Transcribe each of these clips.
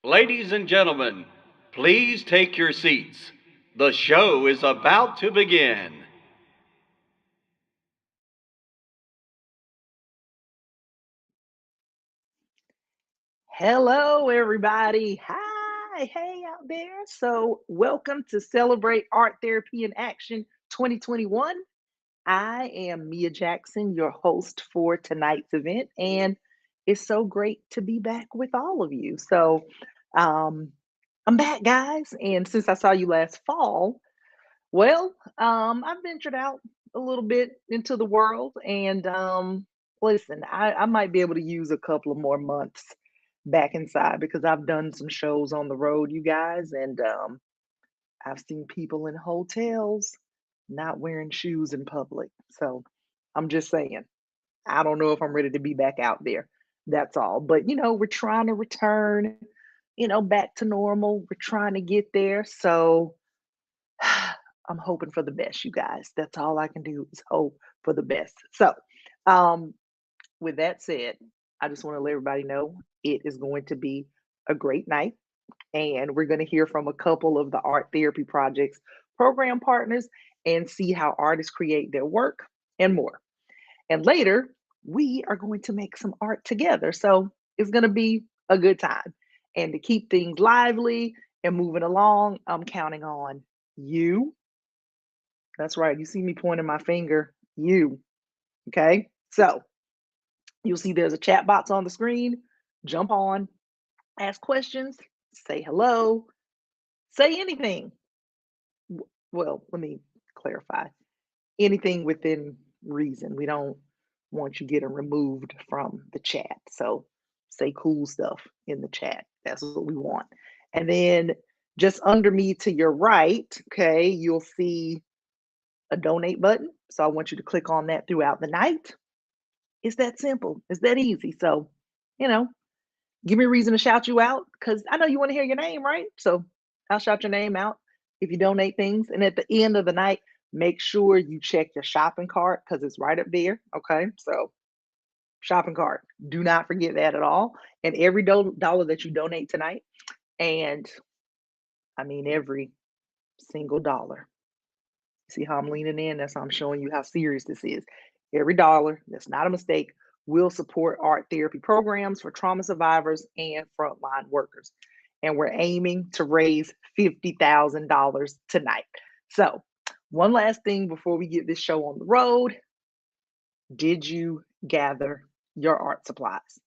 Ladies and gentlemen, please take your seats. The show is about to begin. Hello, everybody. Hi, hey out there. So, welcome to Celebrate Art Therapy in Action 2021. I am Mia Jackson, your host for tonight's event, and it's so great to be back with all of you. Um, I'm back, guys, and since I saw you last fall, I've ventured out a little bit into the world, and listen, I might be able to use a couple of more months back inside because I've done some shows on the road, you guys, and I've seen people in hotels not wearing shoes in public. So I'm just saying, I don't know if I'm ready to be back out there. That's all. But we're trying to return, back to normal. We're trying to get there. So I'm hoping for the best, you guys. That's all I can do is hope for the best. Um, with that said, I just want to let everybody know it is going to be a great night. And we're going to hear from a couple of the art therapy projects program partners and see how artists create their work and more. And later, we are going to make some art together. So it's going to be a good time. And to keep things lively and moving along, I'm counting on you. That's right. You see me pointing my finger, you. Okay. So you'll see there's a chat box on the screen. Jump on, ask questions, say hello, say anything. Well, let me clarify anything within reason. We don't want you getting removed from the chat. So say cool stuff in the chat. That's what we want. And then just under me to your right, okay, you'll see a donate button. So I want you to click on that throughout the night. It's that simple. It's that easy. So, you know, give me a reason to shout you out because I know you want to hear your name, right? So I'll shout your name out if you donate things. And at the end of the night, make sure you check your shopping cart because it's right up there. Okay. So, shopping cart, do not forget that at all. And every dollar that you donate tonight, and I mean every single dollar. See how I'm leaning in? That's how I'm showing you how serious this is. Every dollar, that's not a mistake, will support art therapy programs for trauma survivors and frontline workers. And we're aiming to raise $50,000 tonight. So, one last thing before we get this show on the road. Did you gather your art supplies?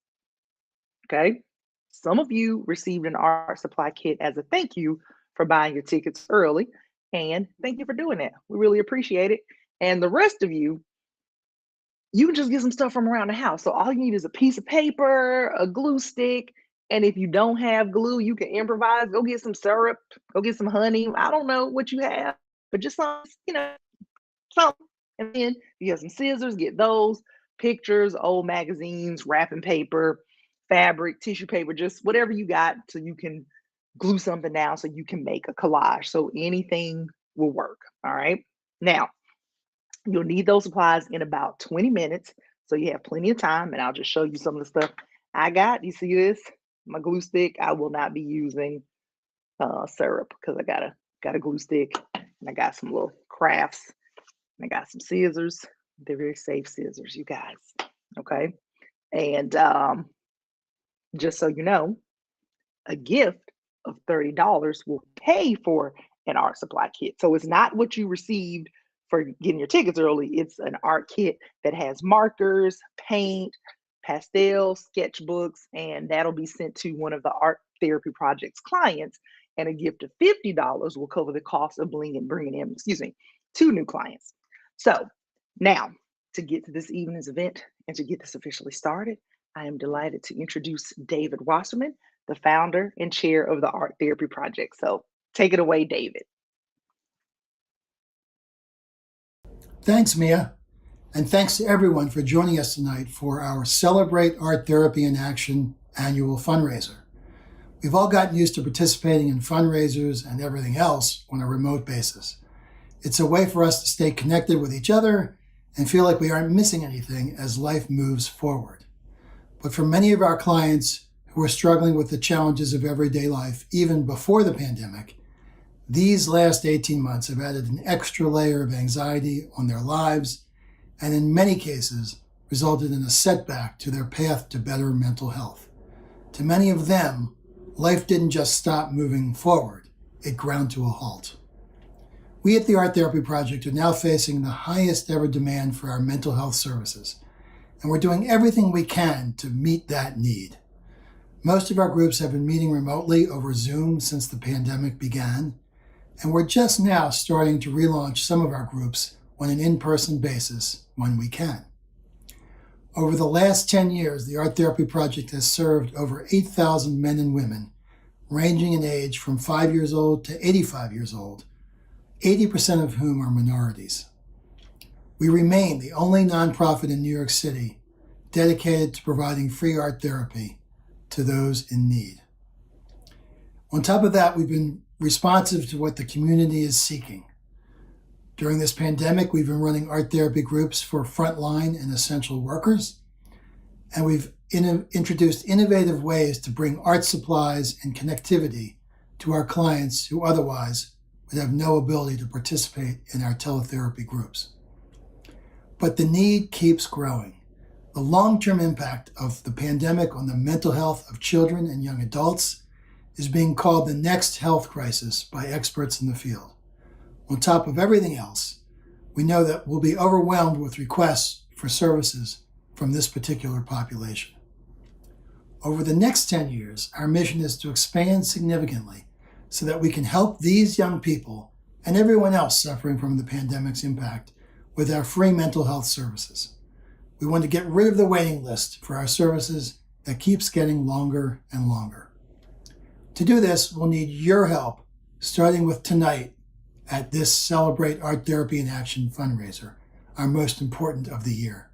Okay. Some of you received an art supply kit as a thank you for buying your tickets early. And thank you for doing that. We really appreciate it. And the rest of you, you can just get some stuff from around the house. So all you need is a piece of paper, a glue stick. And if you don't have glue, you can improvise. Go get some syrup, go get some honey. I don't know what you have, but just some, something. And then you have some scissors, get those, pictures, old magazines, wrapping paper, fabric, tissue paper, just whatever you got so you can glue something down so you can make a collage. So anything will work. All right. Now, you'll need those supplies in about 20 minutes. So you have plenty of time. And I'll just show you some of the stuff I got. You see this? My glue stick. I will not be using syrup because I got a glue stick and I got some little crafts. And I got some scissors. They're very safe scissors, you guys. Okay. And just so you know, a gift of $30 will pay for an art supply kit. So it's not what you received for getting your tickets early. It's an art kit that has markers, paint, pastels, sketchbooks, and that'll be sent to one of the art therapy project's clients. And a gift of $50 will cover the cost of bringing in, two new clients. So now to get to this evening's event and to get this officially started, I am delighted to introduce David Wasserman, the founder and chair of the Art Therapy Project. So take it away, David. Thanks, Mia. And thanks to everyone for joining us tonight for our Celebrate Art Therapy in Action annual fundraiser. We've all gotten used to participating in fundraisers and everything else on a remote basis. It's a way for us to stay connected with each other and feel like we aren't missing anything as life moves forward. But for many of our clients who are struggling with the challenges of everyday life even before the pandemic, these last 18 months have added an extra layer of anxiety on their lives and in many cases resulted in a setback to their path to better mental health. To many of them, life didn't just stop moving forward, it ground to a halt. We at the Art Therapy Project are now facing the highest ever demand for our mental health services, and we're doing everything we can to meet that need. Most of our groups have been meeting remotely over Zoom since the pandemic began, and we're just now starting to relaunch some of our groups on an in-person basis when we can. Over the last 10 years, the Art Therapy Project has served over 8,000 men and women, ranging in age from 5 years old to 85 years old, 80% of whom are minorities. We remain the only nonprofit in New York City dedicated to providing free art therapy to those in need. On top of that, we've been responsive to what the community is seeking. During this pandemic, we've been running art therapy groups for frontline and essential workers, and we've introduced innovative ways to bring art supplies and connectivity to our clients who otherwise would have no ability to participate in our teletherapy groups. But the need keeps growing. The long-term impact of the pandemic on the mental health of children and young adults is being called the next health crisis by experts in the field. On top of everything else, we know that we'll be overwhelmed with requests for services from this particular population. Over the next 10 years, our mission is to expand significantly so that we can help these young people and everyone else suffering from the pandemic's impact with our free mental health services. We want to get rid of the waiting list for our services that keeps getting longer and longer. To do this, we'll need your help, starting with tonight at this Celebrate Art Therapy in Action fundraiser, our most important of the year.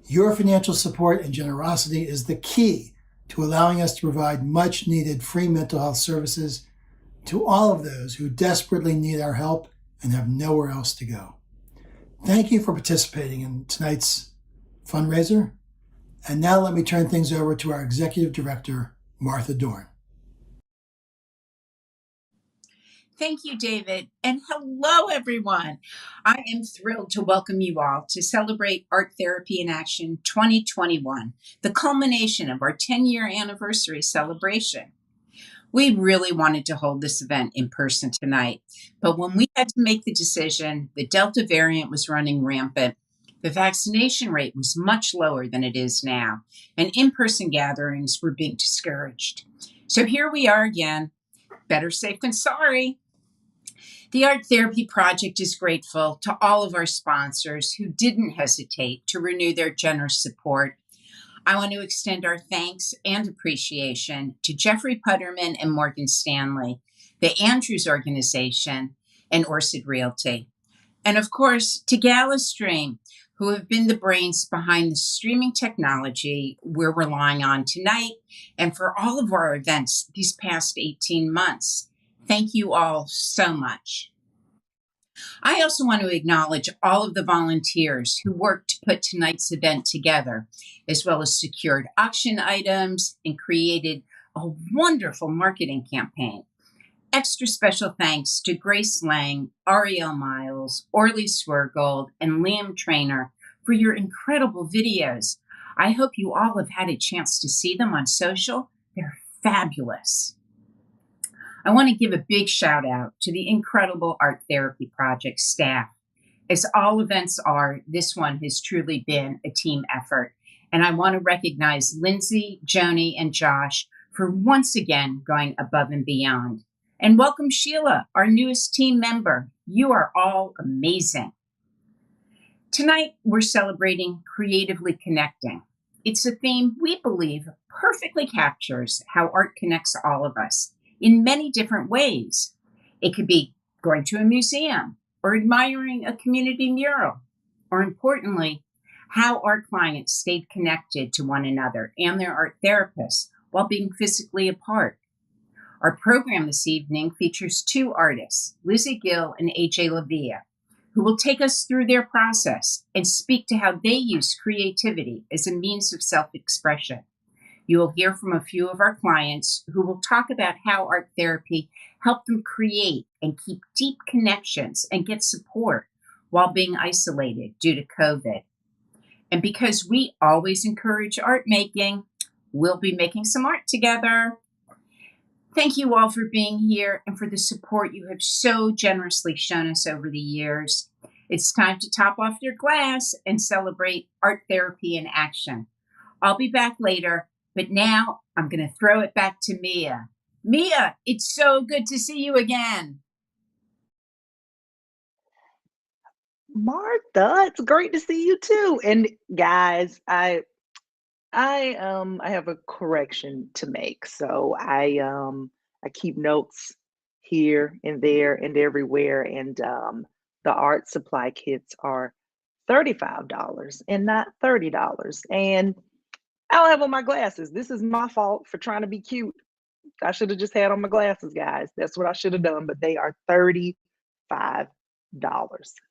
Your financial support and generosity is the key to allowing us to provide much needed free mental health services to all of those who desperately need our help and have nowhere else to go. Thank you for participating in tonight's fundraiser. And now let me turn things over to our Executive Director, Martha Doran. Thank you, David, and hello, everyone. I am thrilled to welcome you all to Celebrate Art Therapy in Action 2021, the culmination of our 10-year anniversary celebration. We really wanted to hold this event in person tonight, but when we had to make the decision, the Delta variant was running rampant, the vaccination rate was much lower than it is now, and in-person gatherings were being discouraged. So here we are again, better safe than sorry. The Art Therapy Project is grateful to all of our sponsors who didn't hesitate to renew their generous support. I want to extend our thanks and appreciation to Jeffrey Putterman and Morgan Stanley, the Andrews Organization, and Orsid Realty. And of course, to Gala Stream, who have been the brains behind the streaming technology we're relying on tonight and for all of our events these past 18 months. Thank you all so much. I also want to acknowledge all of the volunteers who worked to put tonight's event together, as well as secured auction items and created a wonderful marketing campaign. Extra special thanks to Grace Lang, Ariel Miles, Orly Swergold, and Liam Trainer for your incredible videos. I hope you all have had a chance to see them on social. They're fabulous. I want to give a big shout out to the incredible Art Therapy Project staff. As all events are, this one has truly been a team effort. And I want to recognize Lindsey, Joni, and Josh for once again going above and beyond. And welcome Sheila, our newest team member. You are all amazing. Tonight, we're celebrating creatively connecting. It's a theme we believe perfectly captures how art connects all of us in many different ways. It could be going to a museum or admiring a community mural, or importantly, how our clients stayed connected to one another and their art therapists while being physically apart. Our program this evening features two artists, Lizzie Gill and AJ Levia, who will take us through their process and speak to how they use creativity as a means of self-expression. You will hear from a few of our clients who will talk about how art therapy helped them create and keep deep connections and get support while being isolated due to COVID. And because we always encourage art making, we'll be making some art together. Thank you all for being here and for the support you have so generously shown us over the years. It's time to top off your glass and celebrate art therapy in action. I'll be back later, but now I'm going to throw it back to Mia. Mia, it's so good to see you again. Martha, it's great to see you too. And guys, I have a correction to make. So I keep notes here and there and everywhere, and the art supply kits are $35 and not $30. And I don't have on my glasses. This is my fault for trying to be cute. I should have just had on my glasses, guys. That's what I should have done, but they are $35.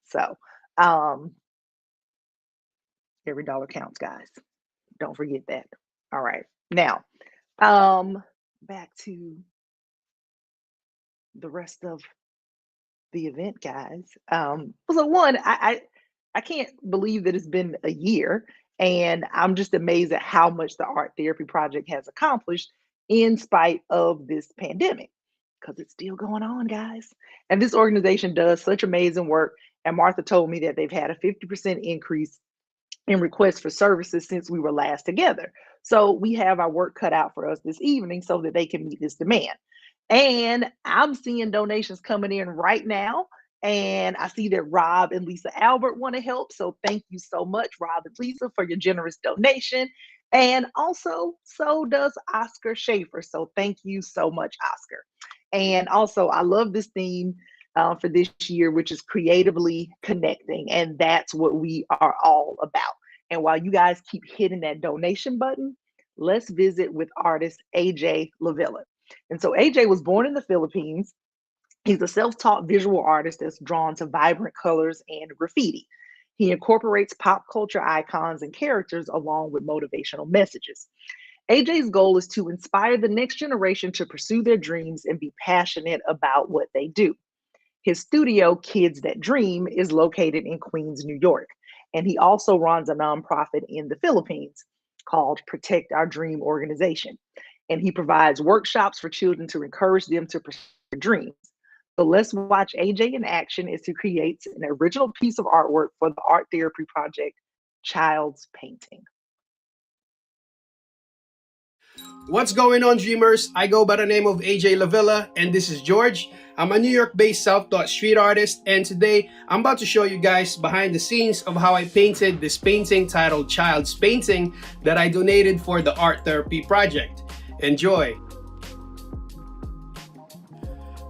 So every dollar counts, guys. Don't forget that. All right. Now, back to the rest of the event, guys. So one, I can't believe that it's been a year, and I'm just amazed at how much the art therapy project has accomplished in spite of this pandemic, because it's still going on, guys. And this organization does such amazing work. And Martha told me that they've had a 50% increase in requests for services since we were last together. So we have our work cut out for us this evening so that they can meet this demand. And I'm seeing donations coming in right now. And I see that Rob and Lisa Albert want to help. So thank you so much, Rob and Lisa, for your generous donation. And also, so does Oscar Schaefer. So thank you so much, Oscar. And also, I love this theme for this year, which is creatively connecting. And that's what we are all about. And while you guys keep hitting that donation button, let's visit with artist AJ Lavilla. And so AJ was born in the Philippines. He's a self-taught visual artist that's drawn to vibrant colors and graffiti. He incorporates pop culture icons and characters along with motivational messages. AJ's goal is to inspire the next generation to pursue their dreams and be passionate about what they do. His studio, Kids That Dream, is located in Queens, New York. And he also runs a nonprofit in the Philippines called Protect Our Dream Organization. And he provides workshops for children to encourage them to pursue their dreams. So let's watch AJ in action as he creates an original piece of artwork for the art therapy project, Child's Painting. What's going on, dreamers? I go by the name of AJ Lavilla, and this is George. I'm a New York-based self-taught street artist, and today I'm about to show you guys behind the scenes of how I painted this painting titled Child's Painting that I donated for the art therapy project. Enjoy!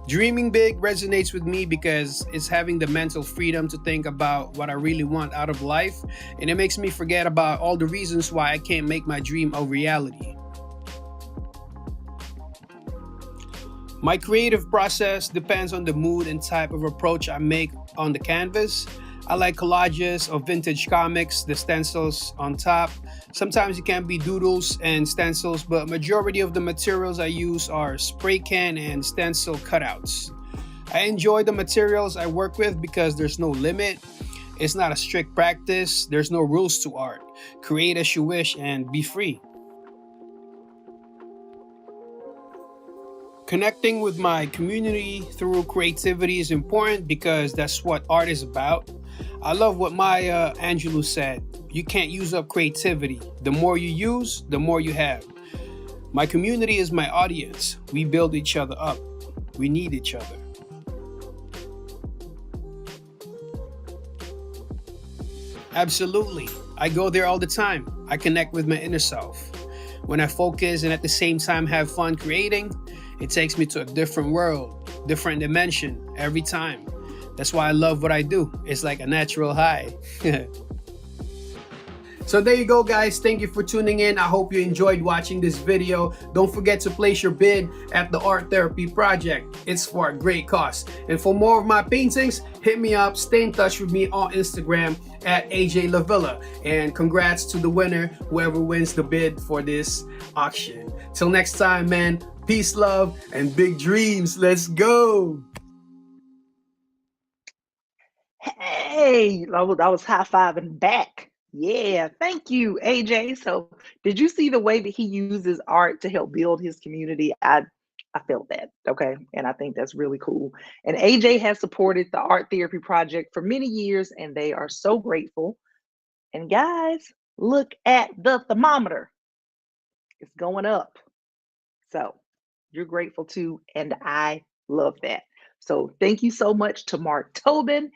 Dreaming big resonates with me because it's having the mental freedom to think about what I really want out of life, and it makes me forget about all the reasons why I can't make my dream a reality. My creative process depends on the mood and type of approach I make on the canvas. I like collages of vintage comics, the stencils on top. Sometimes it can be doodles and stencils, but majority of the materials I use are spray can and stencil cutouts. I enjoy the materials I work with because there's no limit. It's not a strict practice. There's no rules to art. Create as you wish and be free. Connecting with my community through creativity is important because that's what art is about. I love what Maya Angelou said. You can't use up creativity. The more you use, the more you have. My community is my audience. We build each other up. We need each other. Absolutely. I go there all the time. I connect with my inner self. When I focus and at the same time have fun creating, it takes me to a different world, different dimension every time. That's why I love what I do. It's like a natural high. So there you go, guys. Thank you for tuning in. I hope you enjoyed watching this video. Don't forget to place your bid at the Art Therapy Project. It's for a great cause. And for more of my paintings, hit me up. Stay in touch with me on Instagram at AJ Lavilla. And congrats to the winner, whoever wins the bid for this auction. Till next time, man. Peace, love, and big dreams. Let's go. Hey, I was high-fiving back. Yeah, thank you, AJ. So did you see the way that he uses art to help build his community? I felt that, okay? And I think that's really cool. And AJ has supported the Art Therapy Project for many years, and they are so grateful. And guys, look at the thermometer. It's going up. So you're grateful too, and I love that. So thank you so much to Mark Tobin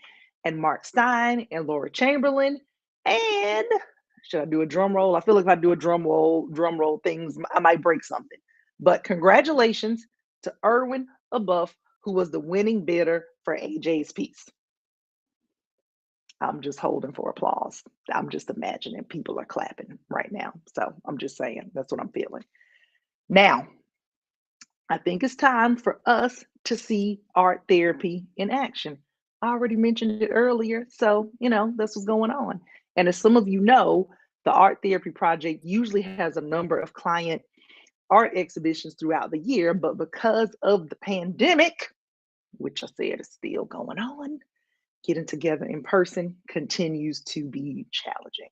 and Mark Stein and Laura Chamberlain. And should I do a drum roll? I feel like if I do a drum roll things, I might break something. But congratulations to Erwin Abuff, who was the winning bidder for AJ's piece. I'm just holding for applause. I'm just imagining people are clapping right now. So I'm just saying, that's what I'm feeling. Now, I think it's time for us to see art therapy in action. I already mentioned it earlier, so that's what's going on. And as some of you know, the Art Therapy Project usually has a number of client art exhibitions throughout the year, but because of the pandemic, which I said is still going on, getting together in person continues to be challenging.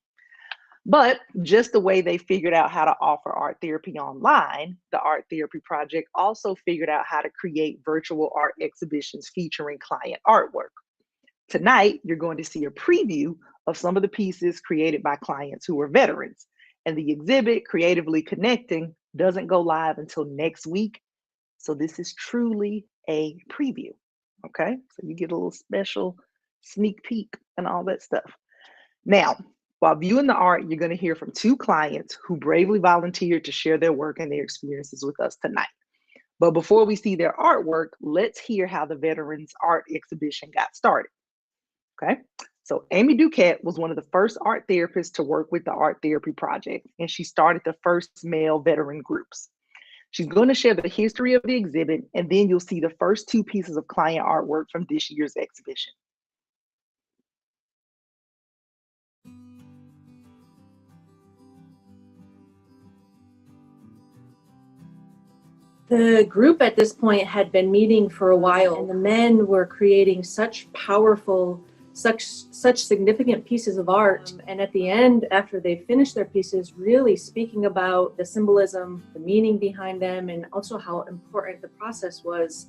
But just the way they figured out how to offer art therapy online, the Art Therapy Project also figured out how to create virtual art exhibitions featuring client artwork. Tonight, you're going to see a preview of some of the pieces created by clients who are veterans. And the exhibit, Creatively Connecting, doesn't go live until next week. So this is truly a preview, okay? So you get a little special sneak peek and all that stuff. Now, while viewing the art, you're going to hear from two clients who bravely volunteered to share their work and their experiences with us tonight. But before we see their artwork, let's hear how the Veterans Art Exhibition got started. Okay, so Amy Duquette was one of the first art therapists to work with the Art Therapy Project, and she started the first male veteran groups. She's going to share the history of the exhibit, and then you'll see the first two pieces of client artwork from this year's exhibition. The group at this point had been meeting for a while, and the men were creating such powerful, such significant pieces of art. And at the end, after they finished their pieces, really speaking about the symbolism, the meaning behind them, and also how important the process was,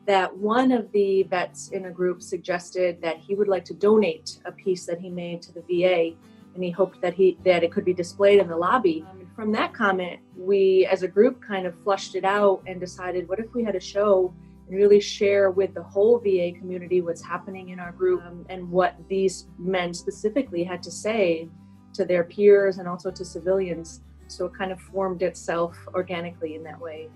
that one of the vets in a group suggested that he would like to donate a piece that he made to the VA, and he hoped that it could be displayed in the lobby. From that comment, we as a group kind of flushed it out and decided, what if we had a show and really share with the whole VA community what's happening in our group, and what these men specifically had to say to their peers and also to civilians. So it kind of formed itself organically in that way.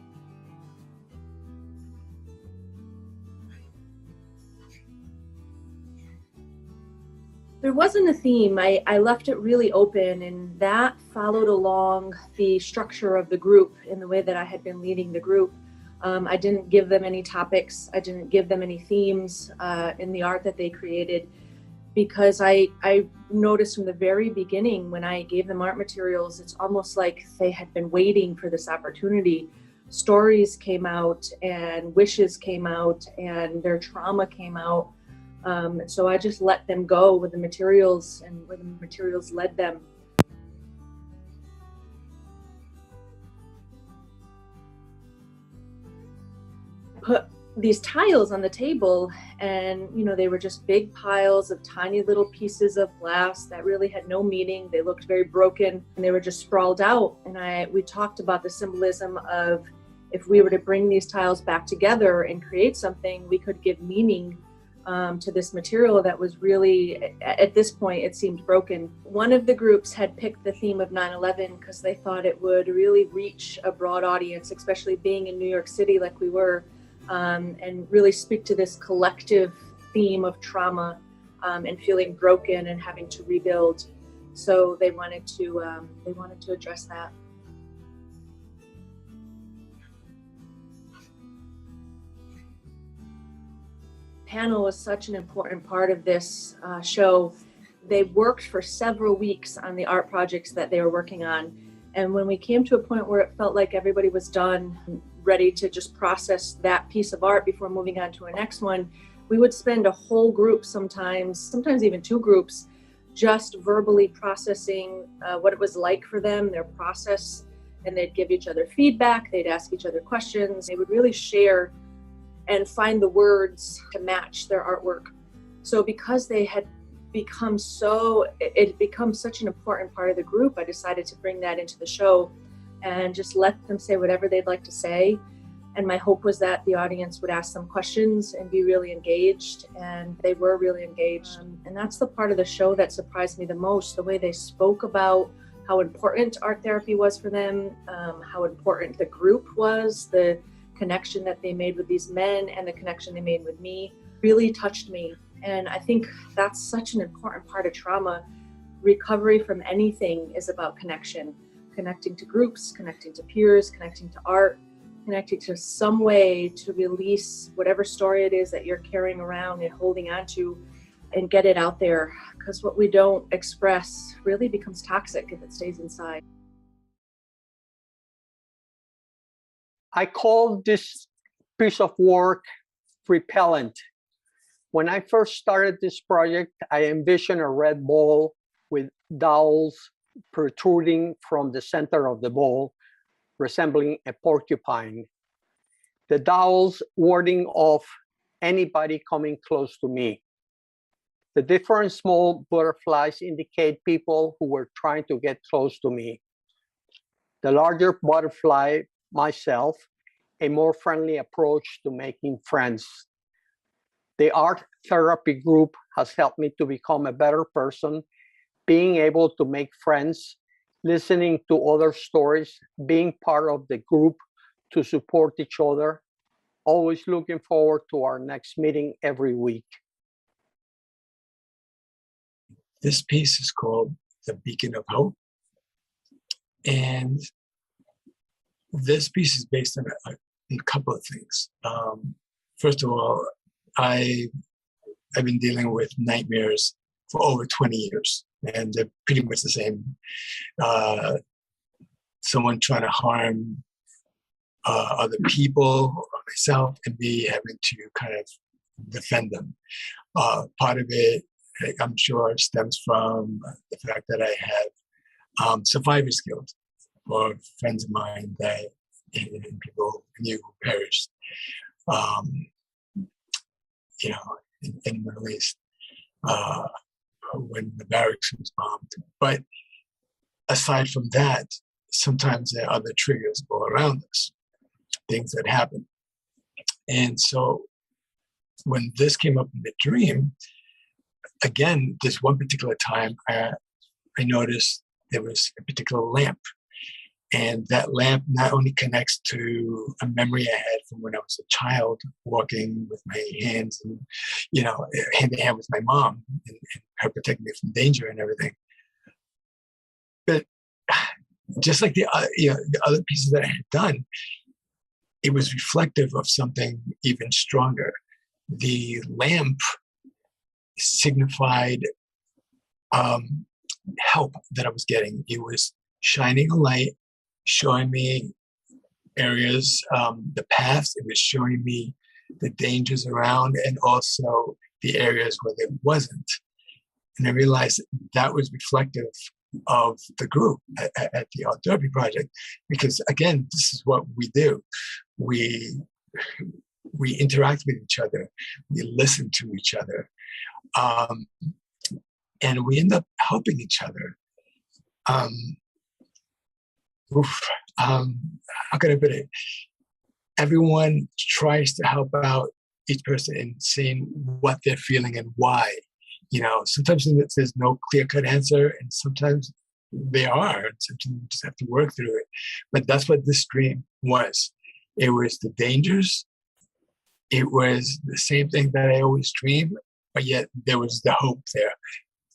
There wasn't a theme. I left it really open, and that followed along the structure of the group in the way that I had been leading the group. I didn't give them any topics. I didn't give them any themes in the art that they created, because I noticed from the very beginning when I gave them art materials, it's almost like they had been waiting for this opportunity. Stories came out and wishes came out and their trauma came out. So I just let them go with the materials and where the materials led them. Put these tiles on the table, and they were just big piles of tiny little pieces of glass that really had no meaning. They looked very broken, and they were just sprawled out. And we talked about the symbolism of, if we were to bring these tiles back together and create something, we could give meaning to this material that was really, at this point, it seemed broken. One of the groups had picked the theme of 9/11 because they thought it would really reach a broad audience, especially being in New York City like we were, and really speak to this collective theme of trauma and feeling broken and having to rebuild. So they wanted to address that. Panel was such an important part of this show. They worked for several weeks on the art projects that they were working on. And when we came to a point where it felt like everybody was done, ready to just process that piece of art before moving on to a next one, we would spend a whole group sometimes even two groups, just verbally processing what it was like for them, their process, and they'd give each other feedback, they'd ask each other questions, they would really share and find the words to match their artwork. So because they had become such an important part of the group, I decided to bring that into the show and just let them say whatever they'd like to say. And my hope was that the audience would ask them questions and be really engaged, and they were really engaged. And that's the part of the show that surprised me the most, the way they spoke about how important art therapy was for them, how important the group was, the connection that they made with these men and the connection they made with me really touched me. And I think that's such an important part of trauma. Recovery from anything is about connection, connecting to groups, connecting to peers, connecting to art, connecting to some way to release whatever story it is that you're carrying around and holding on to and get it out there. Because what we don't express really becomes toxic if it stays inside. I call this piece of work repellent. When I first started this project, I envisioned a red ball with dowels protruding from the center of the ball, resembling a porcupine. The dowels warding off anybody coming close to me. The different small butterflies indicate people who were trying to get close to me. The larger butterfly, myself, a more friendly approach to making friends. The art therapy group has helped me to become a better person, being able to make friends, listening to other stories, being part of the group to support each other, always looking forward to our next meeting every week. This piece is called The Beacon of Hope. And this piece is based on a couple of things. First of all, I've been dealing with nightmares for over 20 years, and they're pretty much the same. Someone trying to harm other people or myself, and me having to kind of defend them. Part of it, I'm sure, stems from the fact that I have survivor's guilt, or friends of mine that and people knew who perished, in the Middle East when the barracks was bombed. But aside from that, sometimes there are other triggers all around us, things that happen. And so when this came up in the dream, again, this one particular time, I noticed there was a particular lamp. And that lamp not only connects to a memory I had from when I was a child, walking with my hands and, hand in hand with my mom and her protecting me from danger and everything. But just like the other pieces that I had done, it was reflective of something even stronger. The lamp signified help that I was getting. It was shining a light, showing me areas, the paths. It was showing me the dangers around, and also the areas where there wasn't. And I realized that was reflective of the group at the Art Therapy Project, because again, this is what we do. We interact with each other, we listen to each other, and we end up helping each other. How can I put it? Everyone tries to help out each person in seeing what they're feeling and why. Sometimes there's no clear-cut answer, and sometimes they are. Sometimes you just have to work through it. But that's what this dream was. It was the dangers. It was the same thing that I always dream, but yet there was the hope there,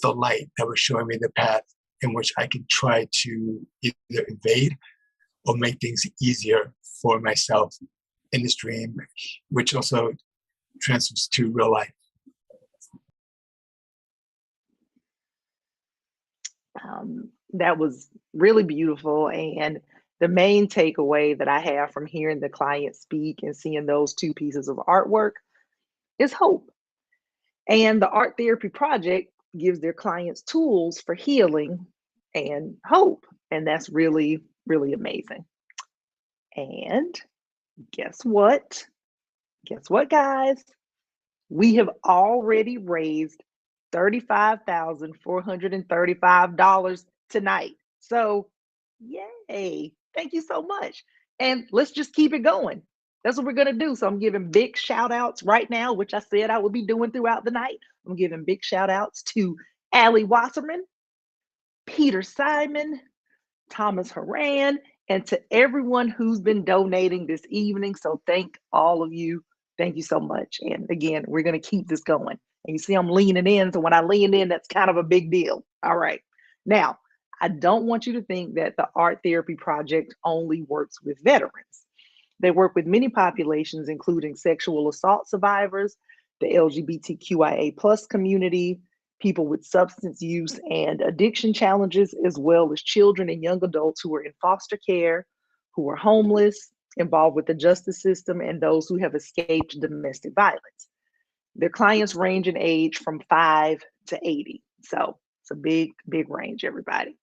the light that was showing me the path in which I can try to either evade or make things easier for myself in this dream, which also transfers to real life. That was really beautiful. And the main takeaway that I have from hearing the client speak and seeing those two pieces of artwork is hope. And the art therapy project gives their clients tools for healing and hope. And that's really, really amazing. And guess what? Guess what, guys? We have already raised $35,435 tonight. So, yay. Thank you so much. And let's just keep it going. That's what we're going to do. So I'm giving big shout outs right now, which I said I would be doing throughout the night. I'm giving big shout outs to Allie Wasserman, Peter Simon, Thomas Haran, and to everyone who's been donating this evening. So thank all of you. Thank you so much. And again, we're going to keep this going. And you see I'm leaning in. So when I lean in, that's kind of a big deal. All right. Now, I don't want you to think that the Art Therapy Project only works with veterans. They work with many populations, including sexual assault survivors, the LGBTQIA plus community, people with substance use and addiction challenges, as well as children and young adults who are in foster care, who are homeless, involved with the justice system, and those who have escaped domestic violence. Their clients range in age from 5 to 80. So it's a big, big range, everybody.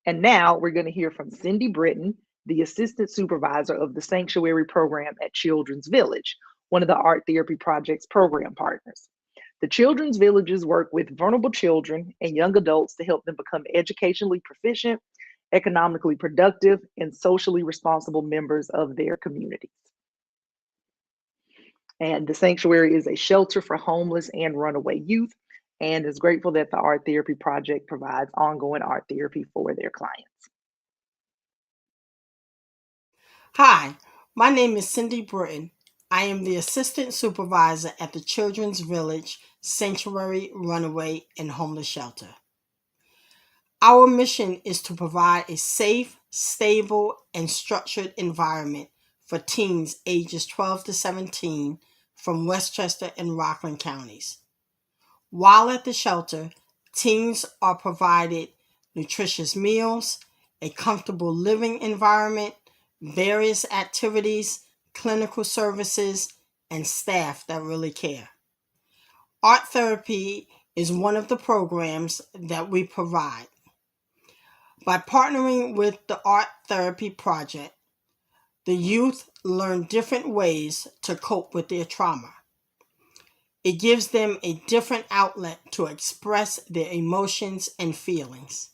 And now we're going to hear from Cindy Britton, the Assistant Supervisor of the Sanctuary Program at Children's Village, one of the Art Therapy Project's program partners. The Children's Villages work with vulnerable children and young adults to help them become educationally proficient, economically productive, and socially responsible members of their communities. And the Sanctuary is a shelter for homeless and runaway youth, and is grateful that the Art Therapy Project provides ongoing art therapy for their clients. Hi, my name is Cindy Britton. I am the Assistant Supervisor at the Children's Village Sanctuary, Runaway, and Homeless Shelter. Our mission is to provide a safe, stable, and structured environment for teens ages 12 to 17 from Westchester and Rockland counties. While at the shelter, teens are provided nutritious meals, a comfortable living environment, various activities, clinical services, and staff that really care. Art therapy is one of the programs that we provide. By partnering with the Art Therapy Project, the youth learn different ways to cope with their trauma. It gives them a different outlet to express their emotions and feelings.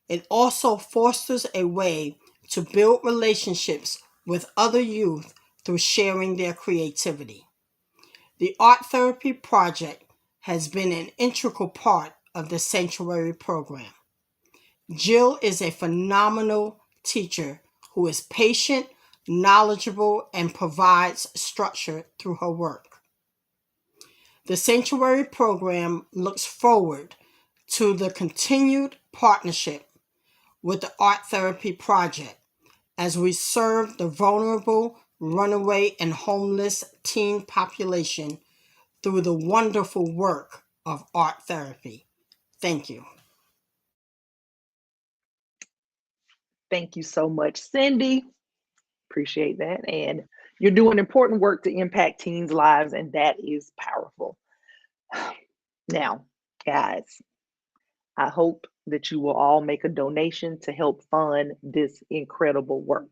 It also fosters a way to build relationships with other youth through sharing their creativity. The Art Therapy Project has been an integral part of the Sanctuary program. Gill is a phenomenal teacher who is patient, knowledgeable, and provides structure through her work. The Sanctuary program looks forward to the continued partnership with the Art Therapy Project as we serve the vulnerable, runaway, and homeless teen population through the wonderful work of art therapy. Thank you. Thank you so much, Cindy. Appreciate that. And you're doing important work to impact teens' lives, and that is powerful. Now, guys, I hope that you will all make a donation to help fund this incredible work.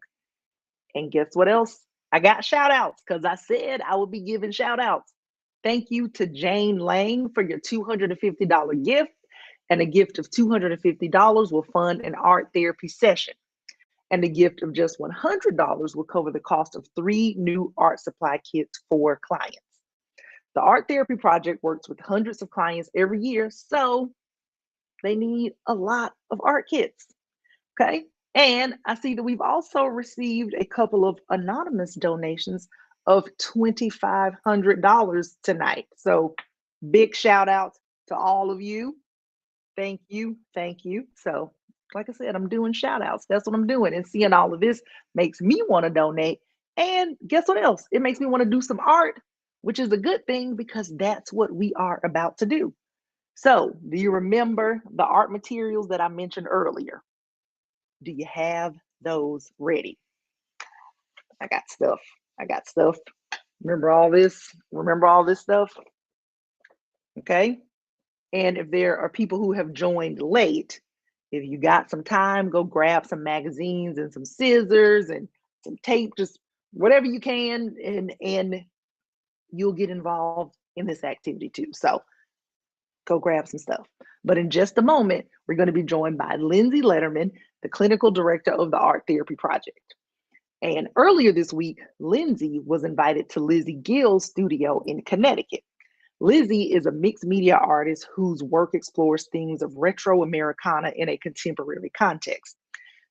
And guess what else? I got shout outs because I said I would be giving shout outs. Thank you to Jane Lang for your $250 gift. And a gift of $250 will fund an art therapy session. And a gift of just $100 will cover the cost of 3 new art supply kits for clients. The Art Therapy Project works with hundreds of clients every year, so they need a lot of art kits, okay? And I see that we've also received a couple of anonymous donations of $2,500 tonight. So big shout out to all of you. Thank you. Thank you. So, like I said, I'm doing shout outs. That's what I'm doing. And seeing all of this makes me want to donate. And guess what else? It makes me want to do some art, which is a good thing because that's what we are about to do. So, do you remember the art materials that I mentioned earlier? Do you have those ready? I got stuff. I got stuff. Remember all this? Remember all this stuff? Okay. And if there are people who have joined late, if you got some time, go grab some magazines and some scissors and some tape, just whatever you can, and you'll get involved in this activity too. So go grab some stuff. But in just a moment, we're going to be joined by Lindsey Letterman, the clinical director of the Art Therapy Project. And earlier this week, Lindsey was invited to Lizzie Gill's studio in Connecticut. Lizzie is a mixed media artist whose work explores themes of retro Americana in a contemporary context.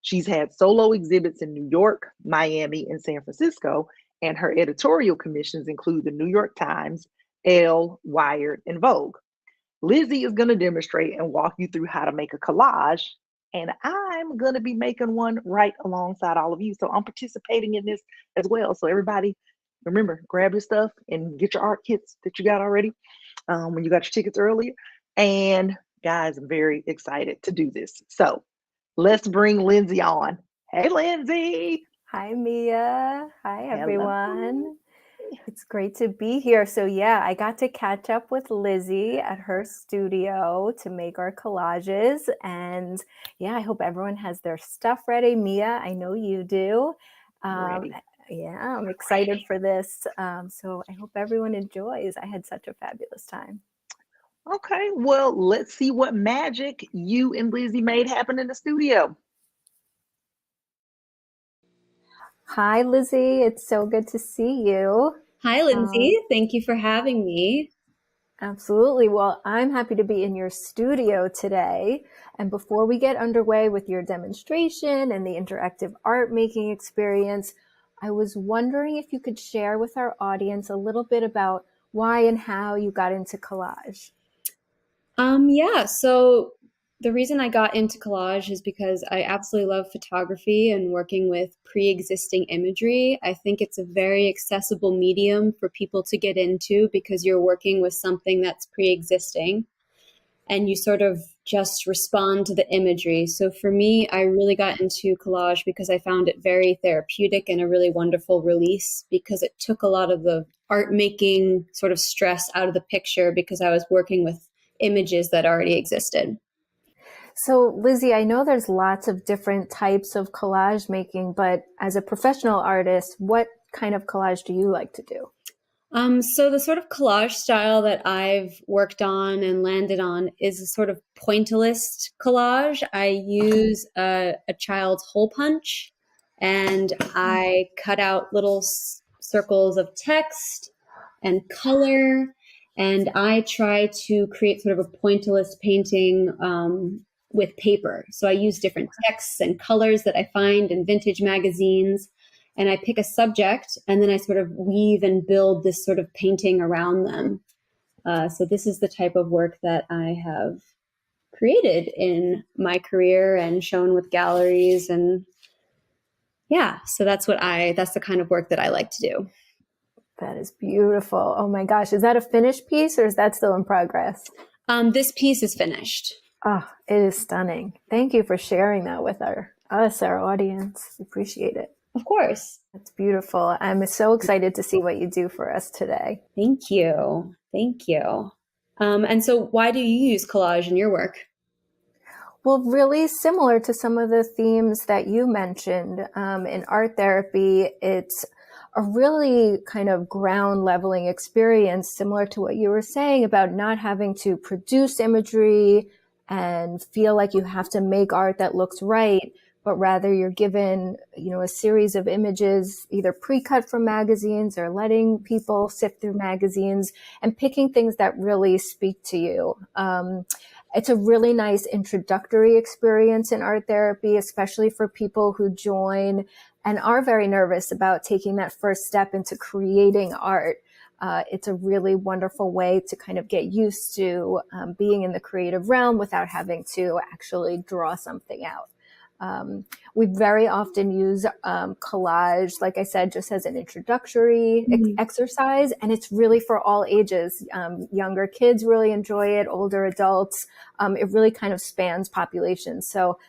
She's had solo exhibits in New York, Miami, and San Francisco, and her editorial commissions include the New York Times, Elle, Wired, and Vogue. Lizzie is going to demonstrate and walk you through how to make a collage, and I'm going to be making one right alongside all of you. So I'm participating in this as well. So everybody, remember, grab your stuff and get your art kits that you got already when you got your tickets earlier. And guys, I'm very excited to do this. So let's bring Lindsey on. Hey, Lindsey. Hi, Mia. Hi, Hello. everyone. It's great to be here. So yeah, I got to catch up with Lizzie at her studio to make our collages. And yeah, I hope everyone has their stuff ready. Mia, I know you do. Ready. Yeah, I'm excited for this. So I hope everyone enjoys. I had such a fabulous time. Okay, well, let's see what magic you and Lizzie made happen in the studio. Hi, Lizzie. It's so good to see you. Hi, Lindsey. Thank you for having me. Absolutely. Well, I'm happy to be in your studio today. And before we get underway with your demonstration and the interactive art making experience, I was wondering if you could share with our audience a little bit about why and how you got into collage. Yeah, so the reason I got into collage is because I absolutely love photography and working with pre-existing imagery. I think it's a very accessible medium for people to get into because you're working with something that's pre-existing and you sort of just respond to the imagery. So for me, I really got into collage because I found it very therapeutic and a really wonderful release because it took a lot of the art making sort of stress out of the picture because I was working with images that already existed. So Lizzie, I know there's lots of different types of collage making, but as a professional artist, what kind of collage do you like to do? So the sort of collage style that I've worked on and landed on is a sort of pointillist collage. I use a child's hole punch and I cut out little circles of text and color. And I try to create sort of a pointillist painting with paper. So I use different texts and colors that I find in vintage magazines. And I pick a subject and then I sort of weave and build this sort of painting around them. So this is the type of work that I have created in my career and shown with galleries. And yeah, so that's the kind of work that I like to do. That is beautiful. Oh my gosh. Is that a finished piece or is that still in progress? This piece is finished. Oh, it is stunning. Thank you for sharing that with our audience. Appreciate it. Of course. That's beautiful. I'm so excited to see what you do for us today. Thank you. Thank you. And so why do you use collage in your work? Well, really similar to some of the themes that you mentioned. In art therapy, it's a really kind of ground leveling experience, similar to what you were saying about not having to produce imagery and feel like you have to make art that looks right, but rather you're given, a series of images, either pre-cut from magazines or letting people sift through magazines and picking things that really speak to you. It's a really nice introductory experience in art therapy, especially for people who join and are very nervous about taking that first step into creating art. It's a really wonderful way to kind of get used to being in the creative realm without having to actually draw something out. We very often use collage, like I said, just as an introductory exercise, and it's really for all ages. Younger kids really enjoy it, older adults. It really kind of spans populations. So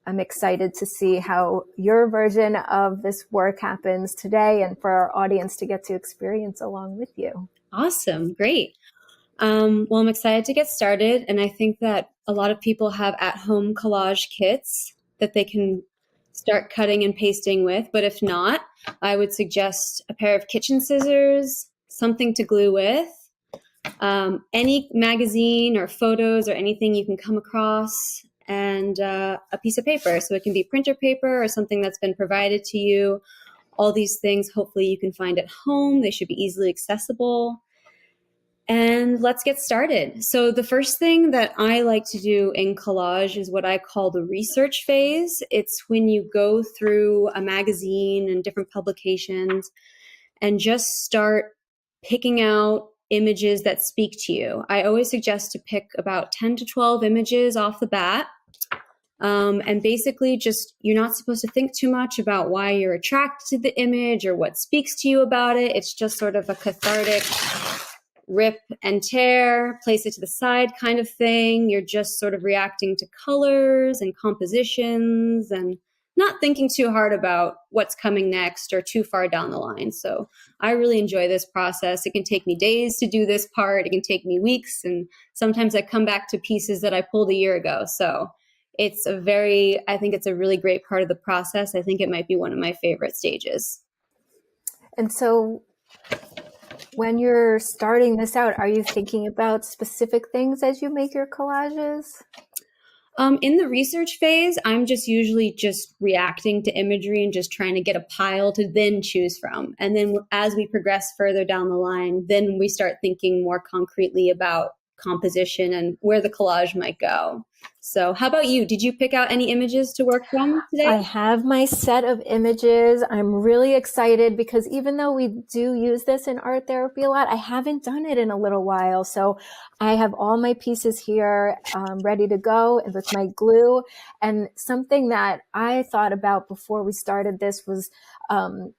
I'm excited to see how your version of this work happens today and for our audience to get to experience along with you. Awesome. Great. Well, I'm excited to get started. And I think that a lot of people have at-home collage kits that they can start cutting and pasting with. But if not, I would suggest a pair of kitchen scissors, something to glue with, any magazine or photos or anything you can come across, and a piece of paper. So it can be printer paper or something that's been provided to you. All these things, hopefully you can find at home. They should be easily accessible. And let's get started. So the first thing that I like to do in collage is what I call the research phase. It's when you go through a magazine and different publications and just start picking out images that speak to you. I always suggest to pick about 10 to 12 images off the bat. And basically just, you're not supposed to think too much about why you're attracted to the image or what speaks to you about it. It's just sort of a cathartic rip and tear, place it to the side kind of thing. You're just sort of reacting to colors and compositions and not thinking too hard about what's coming next or too far down the line. So I really enjoy this process. It can take me days to do this part. It can take me weeks. And sometimes I come back to pieces that I pulled a year ago. So I think it's a really great part of the process. I think it might be one of my favorite stages. And so when you're starting this out, are you thinking about specific things as you make your collages? In the research phase, I'm just usually just reacting to imagery and just trying to get a pile to then choose from. And then as we progress further down the line, then we start thinking more concretely about composition and where the collage might go. So how about you? Did you pick out any images to work from today? I have my set of images. I'm really excited because even though we do use this in art therapy a lot, I haven't done it in a little while. So I have all my pieces here ready to go and with my glue. And something that I thought about before we started this was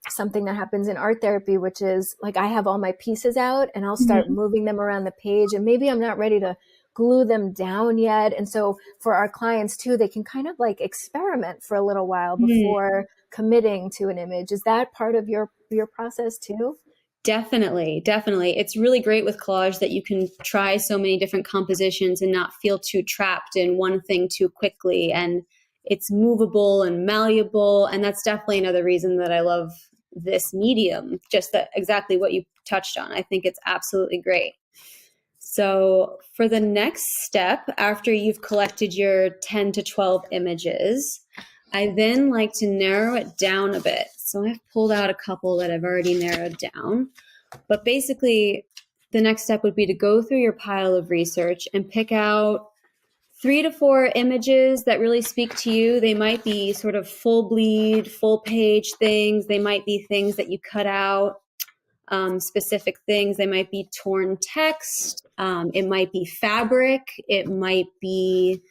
something that happens in art therapy, which is like I have all my pieces out and I'll start moving them around the page, and maybe I'm not ready to glue them down yet. And so for our clients too, they can kind of like experiment for a little while before committing to an image. Is that part of your process too? Definitely. It's really great with collage that you can try so many different compositions and not feel too trapped in one thing too quickly. And it's movable and malleable. And that's definitely another reason that I love this medium, just that exactly what you touched on. I think it's absolutely great. So for the next step, after you've collected your 10 to 12 images, I then like to narrow it down a bit. So I've pulled out a couple that I've already narrowed down. But basically, the next step would be to go through your pile of research and pick out 3 to 4 images that really speak to you. They might be sort of full bleed, full page things. They might be things that you cut out, specific things. They might be torn text. It might be fabric. It might be,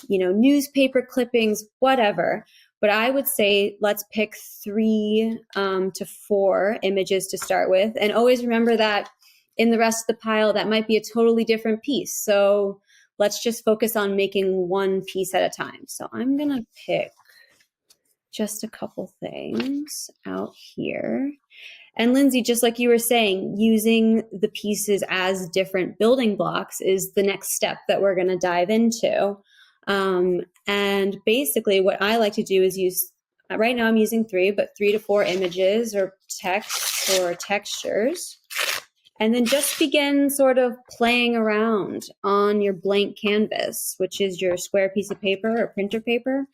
newspaper clippings, whatever. But I would say let's pick 3 to 4 images to start with. And always remember that in the rest of the pile, that might be a totally different piece. So let's just focus on making one piece at a time. So I'm going to pick just a couple things out here. And Lindsey, just like you were saying, using the pieces as different building blocks is the next step that we're going to dive into. And basically what I like to do is use, right now I'm using 3, but 3 to 4 images or text or textures. And then just begin sort of playing around on your blank canvas, which is your square piece of paper or printer paper.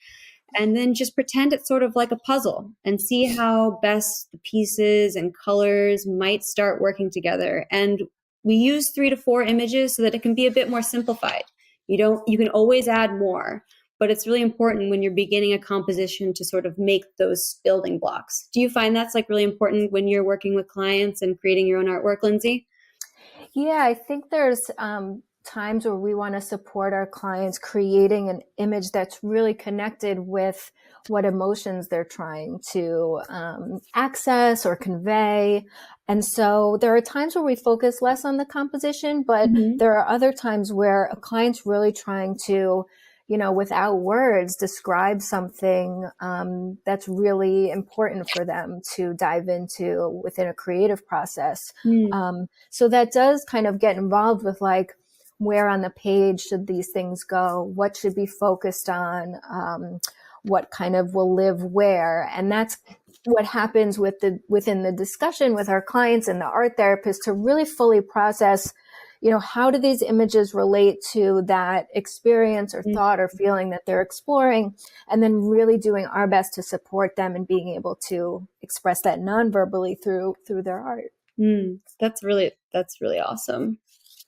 And then just pretend it's sort of like a puzzle and see how best the pieces and colors might start working together. And we use 3 to 4 images so that it can be a bit more simplified. You can always add more, but it's really important when you're beginning a composition to sort of make those building blocks. Do you find that's like really important when you're working with clients and creating your own artwork, Lindsey? Yeah, I think there's times where we want to support our clients creating an image that's really connected with what emotions they're trying to access or convey. And so there are times where we focus less on the composition, but there are other times where a client's really trying to, you know, without words, describe something that's really important for them to dive into within a creative process. So that does kind of get involved with like, where on the page should these things go? What should be focused on? What kind of will live where? And that's what happens within the discussion with our clients and the art therapist to really fully process, you know, how do these images relate to that experience or thought or feeling that they're exploring? And then really doing our best to support them in being able to express that non-verbally through their art. That's really awesome.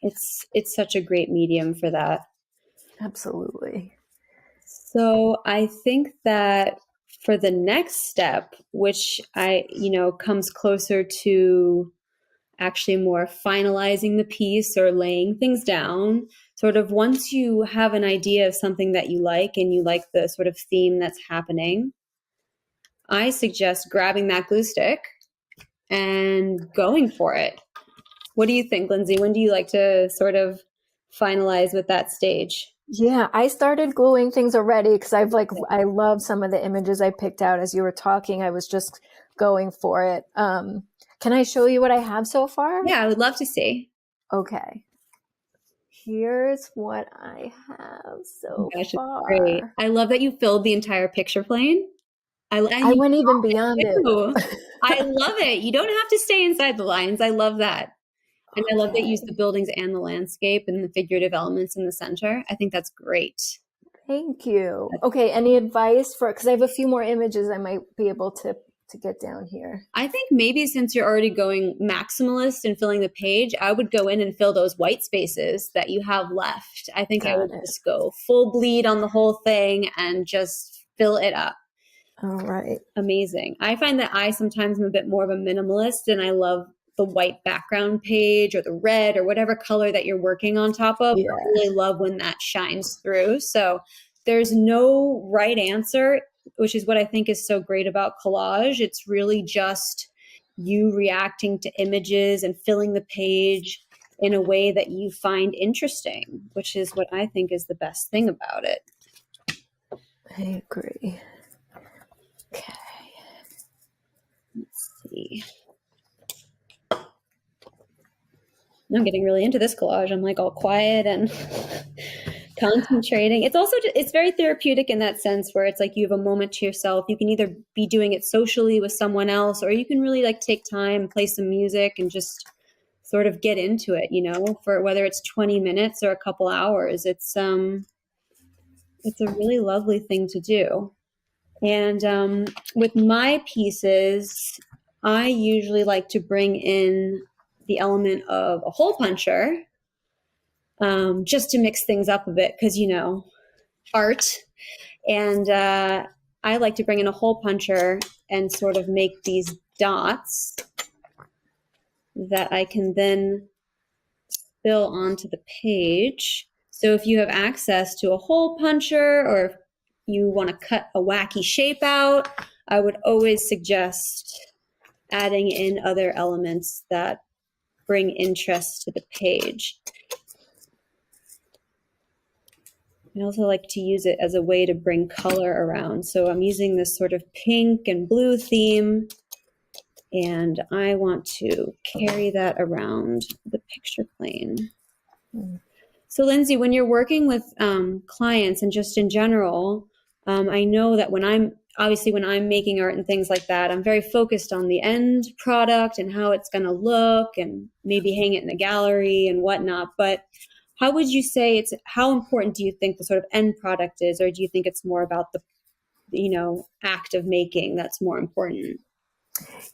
It's such a great medium for that. Absolutely. So I think that for the next step, which comes closer to actually more finalizing the piece or laying things down, sort of once you have an idea of something that you like and you like the sort of theme that's happening, I suggest grabbing that glue stick and going for it. What do you think, Lindsey? When do you like to sort of finalize with that stage? Yeah, I started gluing things already because I love some of the images I picked out as you were talking. I was just going for it. Can I show you what I have so far? Yeah, I would love to see. Okay. Here's what I have so far. Great. I love that you filled the entire picture plane. I went even beyond it. I love it. You don't have to stay inside the lines. I love that. And I love that you use the buildings and the landscape and the figurative elements in the center. I think that's great. Thank you. Okay, any advice because I have a few more images I might be able to get down here. I think maybe since you're already going maximalist and filling the page, I would go in and fill those white spaces that you have left. I think I would just go full bleed on the whole thing and just fill it up. All right. Amazing. I find that I sometimes am a bit more of a minimalist and I love the white background page or the red or whatever color that you're working on top of. Yeah. I really love when that shines through. So there's no right answer, which is what I think is so great about collage. It's really just you reacting to images and filling the page in a way that you find interesting, which is what I think is the best thing about it. I agree. Okay. Let's see. I'm getting really into this collage. I'm like all quiet and concentrating. It's very therapeutic in that sense where it's like you have a moment to yourself. You can either be doing it socially with someone else, or you can really like take time, play some music and just sort of get into it, for whether it's 20 minutes or a couple hours. It's a really lovely thing to do. And with my pieces, I usually like to bring in the element of a hole puncher, just to mix things up a bit because, art. And I like to bring in a hole puncher and sort of make these dots that I can then fill onto the page. So if you have access to a hole puncher or if you want to cut a wacky shape out, I would always suggest adding in other elements that bring interest to the page. I also like to use it as a way to bring color around. So I'm using this sort of pink and blue theme, and I want to carry that around the picture plane. So Lindsey, when you're working with clients and just in general, I know that when I'm making art and things like that, I'm very focused on the end product and how it's going to look and maybe hang it in a gallery and whatnot. But how would you say how important do you think the sort of end product is? Or do you think it's more about the, act of making that's more important?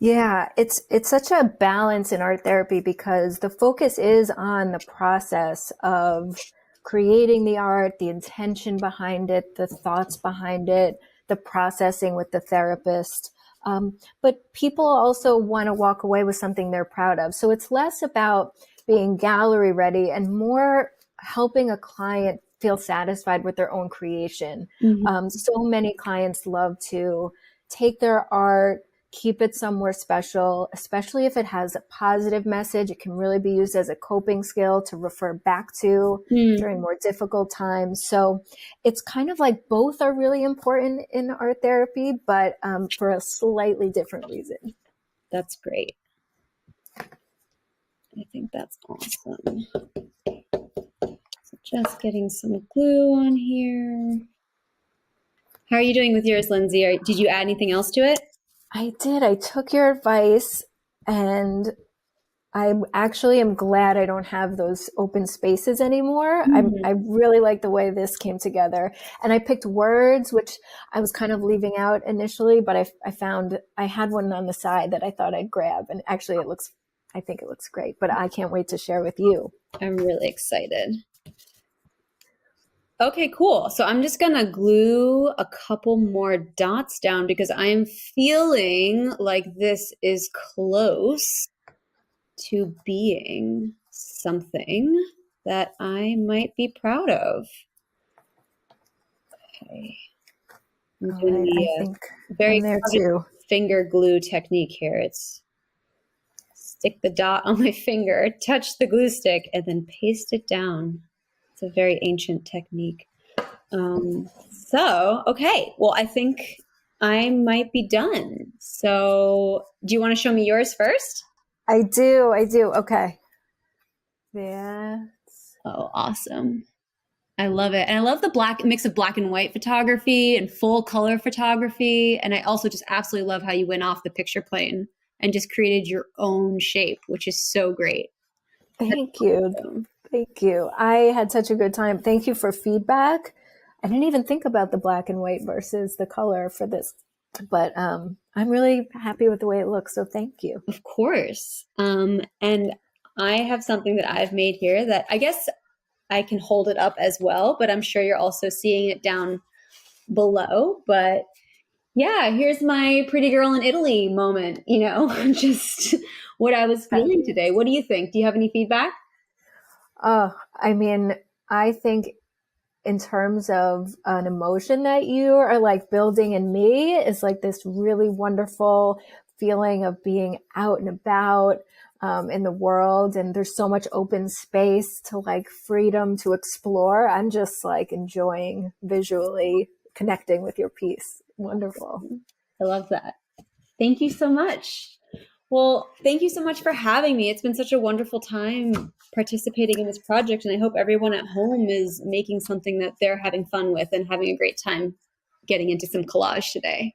Yeah, it's such a balance in art therapy because the focus is on the process of creating the art, the intention behind it, the thoughts behind it, the processing with the therapist. But people also want to walk away with something they're proud of. So it's less about being gallery ready and more helping a client feel satisfied with their own creation. So many clients love to take their art, keep it somewhere special, especially if it has a positive message. It can really be used as a coping skill to refer back to during more difficult times. So it's kind of like both are really important in art therapy, but for a slightly different reason. That's great. I think that's awesome. So just getting some glue on here. How are you doing with yours, Lindsay? Did you add anything else to it? I did. I took your advice, and I actually am glad I don't have those open spaces anymore. I really like the way this came together. And I picked words, which I was kind of leaving out initially, but I found I had one on the side that I thought I'd grab. And actually I think it looks great, but I can't wait to share with you. I'm really excited. Okay, cool. So I'm just going to glue a couple more dots down because I'm feeling like this is close to being something that I might be proud of. Okay. I'm doing the very finger glue technique here. It's stick the dot on my finger, touch the glue stick, and then paste it down. It's a very ancient technique. Okay. Well, I think I might be done. So do you want to show me yours first? I do. Okay. Yeah. Oh, awesome. I love it. And I love the mix of black and white photography and full color photography. And I also just absolutely love how you went off the picture plane and just created your own shape, which is so great. Thank you. Thank you. I had such a good time. Thank you for feedback. I didn't even think about the black and white versus the color for this, but I'm really happy with the way it looks. So thank you. Of course. And I have something that I've made here that I guess I can hold it up as well, but I'm sure you're also seeing it down below. But yeah, here's my pretty girl in Italy moment, just what I was feeling today. What do you think? Do you have any feedback? I think in terms of an emotion that you are like building in me is like this really wonderful feeling of being out and about in the world. And there's so much open space to like freedom to explore. I'm just like enjoying visually connecting with your piece. Wonderful. I love that. Thank you so much. Well, thank you so much for having me. It's been such a wonderful time participating in this project, and I hope everyone at home is making something that they're having fun with and having a great time getting into some collage today.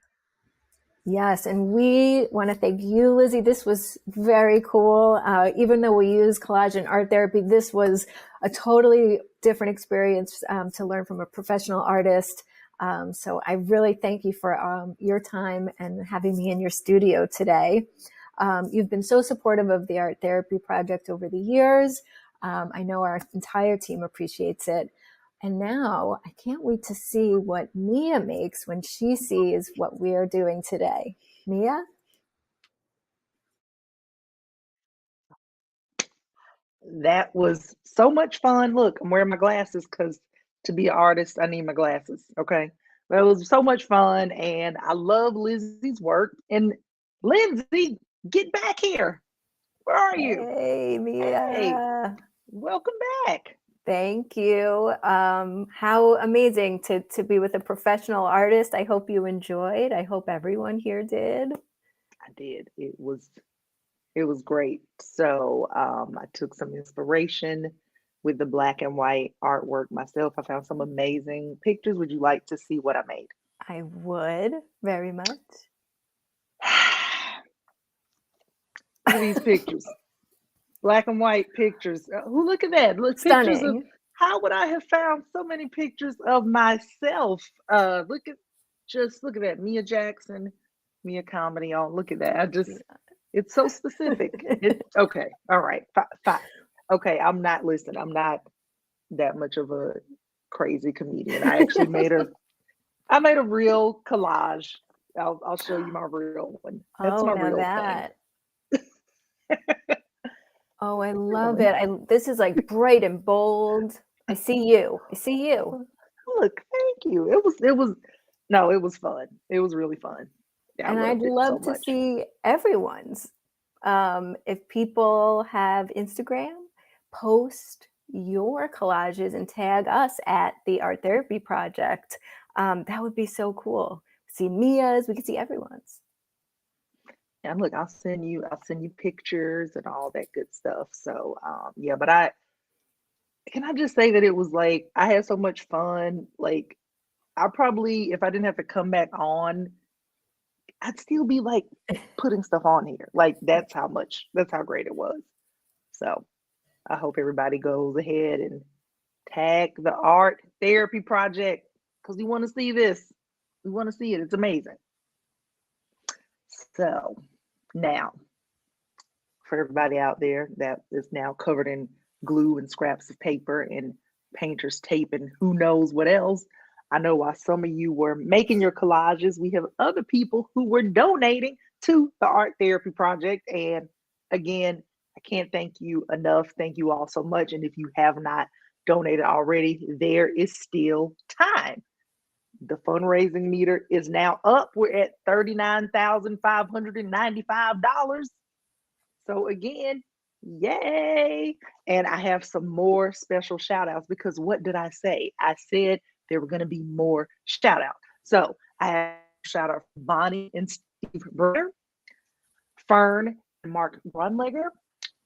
Yes, and we want to thank you, Lizzie. This was very cool. Even though we use collage and art therapy, this was a totally different experience to learn from a professional artist. So I really thank you for your time and having me in your studio today. You've been so supportive of the art therapy project over the years. I know our entire team appreciates it. And now I can't wait to see what Mia makes when she sees what we are doing today. Mia? That was so much fun. Look, I'm wearing my glasses because to be an artist, I need my glasses. Okay. But it was so much fun. And I love Lizzie's work. And Lindsay, get back here. Where are you? Hey, Mia. Hey, welcome back. Thank you. How amazing to be with a professional artist. I hope you enjoyed. I hope everyone here did. I did. It was great. So I took some inspiration with the black and white artwork myself. I found some amazing pictures. Would you like to see what I made? I would very much. Look at these pictures. Black and white pictures. Look at that. Look, stunning. Pictures of, how would I have found so many pictures of myself? Look at that. Mia Jackson, Mia Comedy on. Look at that. It's so specific. Okay. All right. Fine. Okay. I'm not that much of a crazy comedian. I actually made a real collage. I'll show you my real one. That's Oh, my now real that. Oh, I thing. love it. This is like bright and bold. I see you. I see you. Look, thank you. It was fun. It was really fun. Yeah, I And I'd loved it so love to much. see everyone's. If people have Instagram, post your collages and tag us at the Art Therapy Project. That would be so cool. See Mia's, we could see everyone's. And look, I'll send you pictures and all that good stuff. So yeah, but can I just say that it was like I had so much fun. Like I probably, if I didn't have to come back on, I'd still be like putting stuff on here. Like that's how great it was. So I hope everybody goes ahead and tag the Art Therapy Project because we want to see this. We want to see it. It's amazing. So now, for everybody out there that is now covered in glue and scraps of paper and painter's tape and who knows what else, I know why some of you were making your collages. We have other people who were donating to the Art Therapy Project. And again, I can't thank you enough. Thank you all so much. And if you have not donated already, there is still time. The fundraising meter is now up. We're at $39,595. So again, yay. And I have some more special shout outs because what did I say? I said there were going to be more shout outs. So I have a shout out for Bonnie and Steve Bruder, Fern and Mark Brunlegger,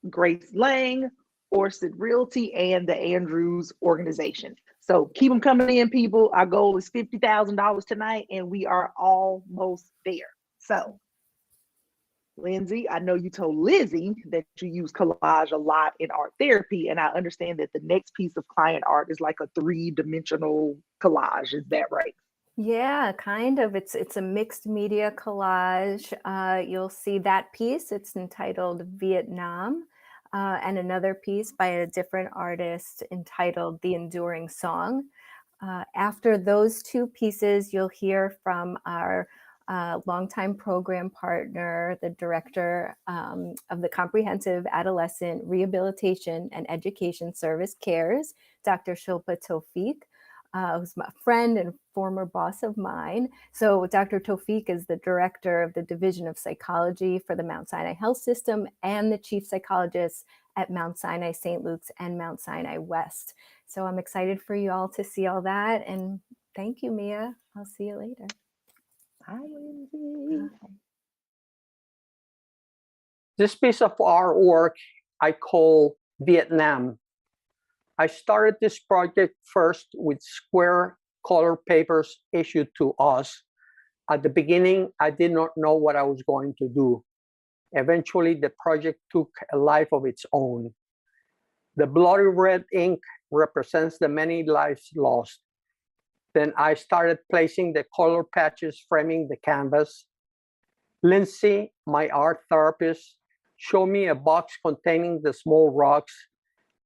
Grace Lang, Orsid Realty, and the Andrews Organization. So keep them coming in, people. Our goal is $50,000 tonight, and we are almost there. So, Lindsey, I know you told Lizzie that you use collage a lot in art therapy, and I understand that the next piece of client art is like a 3-dimensional collage. Is that right? Yeah, kind of. It's a mixed media collage. You'll see that piece. It's entitled Vietnam, and another piece by a different artist entitled The Enduring Song. After those two pieces, you'll hear from our longtime program partner, the director of the Comprehensive Adolescent Rehabilitation and Education Service, CARES, Dr. Shilpa Tofik, who's my friend and former boss of mine. So Dr. Tofik is the director of the Division of Psychology for the Mount Sinai Health System and the chief psychologist at Mount Sinai St. Luke's and Mount Sinai West. So I'm excited for you all to see all that. And thank you, Mia. I'll see you later. Hi, Lindsey. This piece of artwork I call Vietnam. I started this project first with square color papers issued to us. At the beginning, I did not know what I was going to do. Eventually, the project took a life of its own. The bloody red ink represents the many lives lost. Then I started placing the color patches framing the canvas. Lindsey, my art therapist, showed me a box containing the small rocks.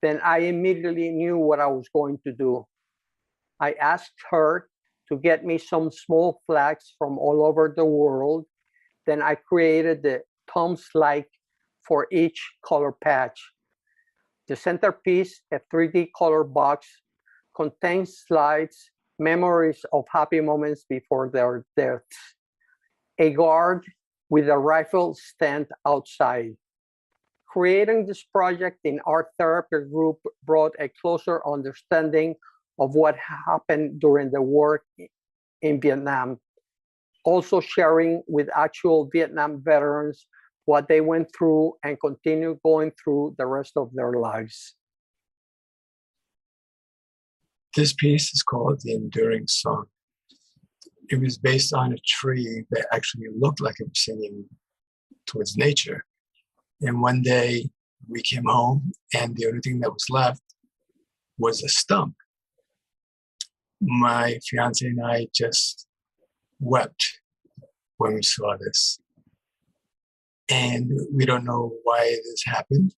Then I immediately knew what I was going to do. I asked her to get me some small flags from all over the world. Then I created the thumbs-like for each color patch. The centerpiece, a 3D color box, contains slides, memories of happy moments before their deaths. A guard with a rifle stand outside. Creating this project in Art Therapy Group brought a closer understanding of what happened during the war in Vietnam. Also sharing with actual Vietnam veterans what they went through and continue going through the rest of their lives. This piece is called The Enduring Song. It was based on a tree that actually looked like it was singing towards nature. And one day we came home and the only thing that was left was a stump. My fiance and I just wept when we saw this. And we don't know why this happened,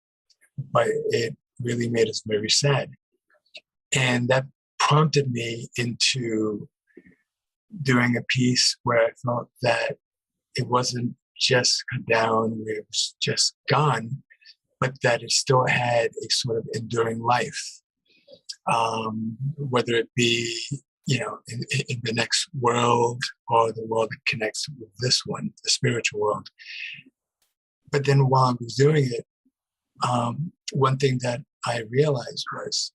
but it really made us very sad. And that prompted me into doing a piece where I felt that it wasn't just cut down, where it was just gone, but that it still had a sort of enduring life. Whether it be, in the next world or the world that connects with this one, the spiritual world. But then while I was doing it, one thing that I realized was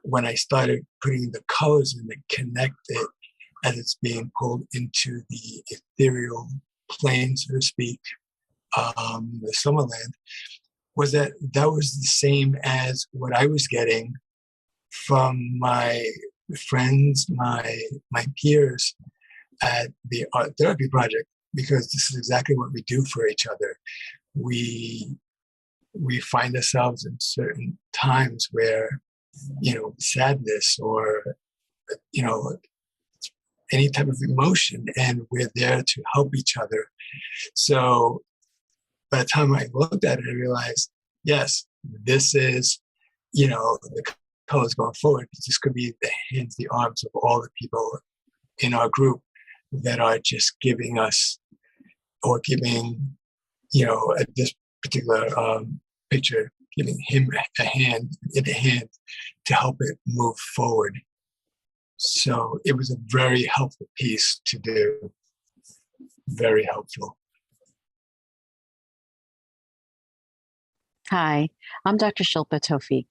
when I started putting the colors in that connect it as it's being pulled into the ethereal plane, so to speak, the Summerland, was that was the same as what I was getting from my friends, my peers at the Art Therapy Project, because this is exactly what we do for each other. We find ourselves in certain times where, sadness or, any type of emotion, and we're there to help each other. So by the time I looked at it, I realized, yes, this is, the colors going forward. This could be the hands, the arms of all the people in our group that are just giving us, or giving, at this particular picture, giving him a hand to help it move forward. So it was a very helpful piece to do. Very helpful. Hi, I'm Dr. Shilpa Tofik,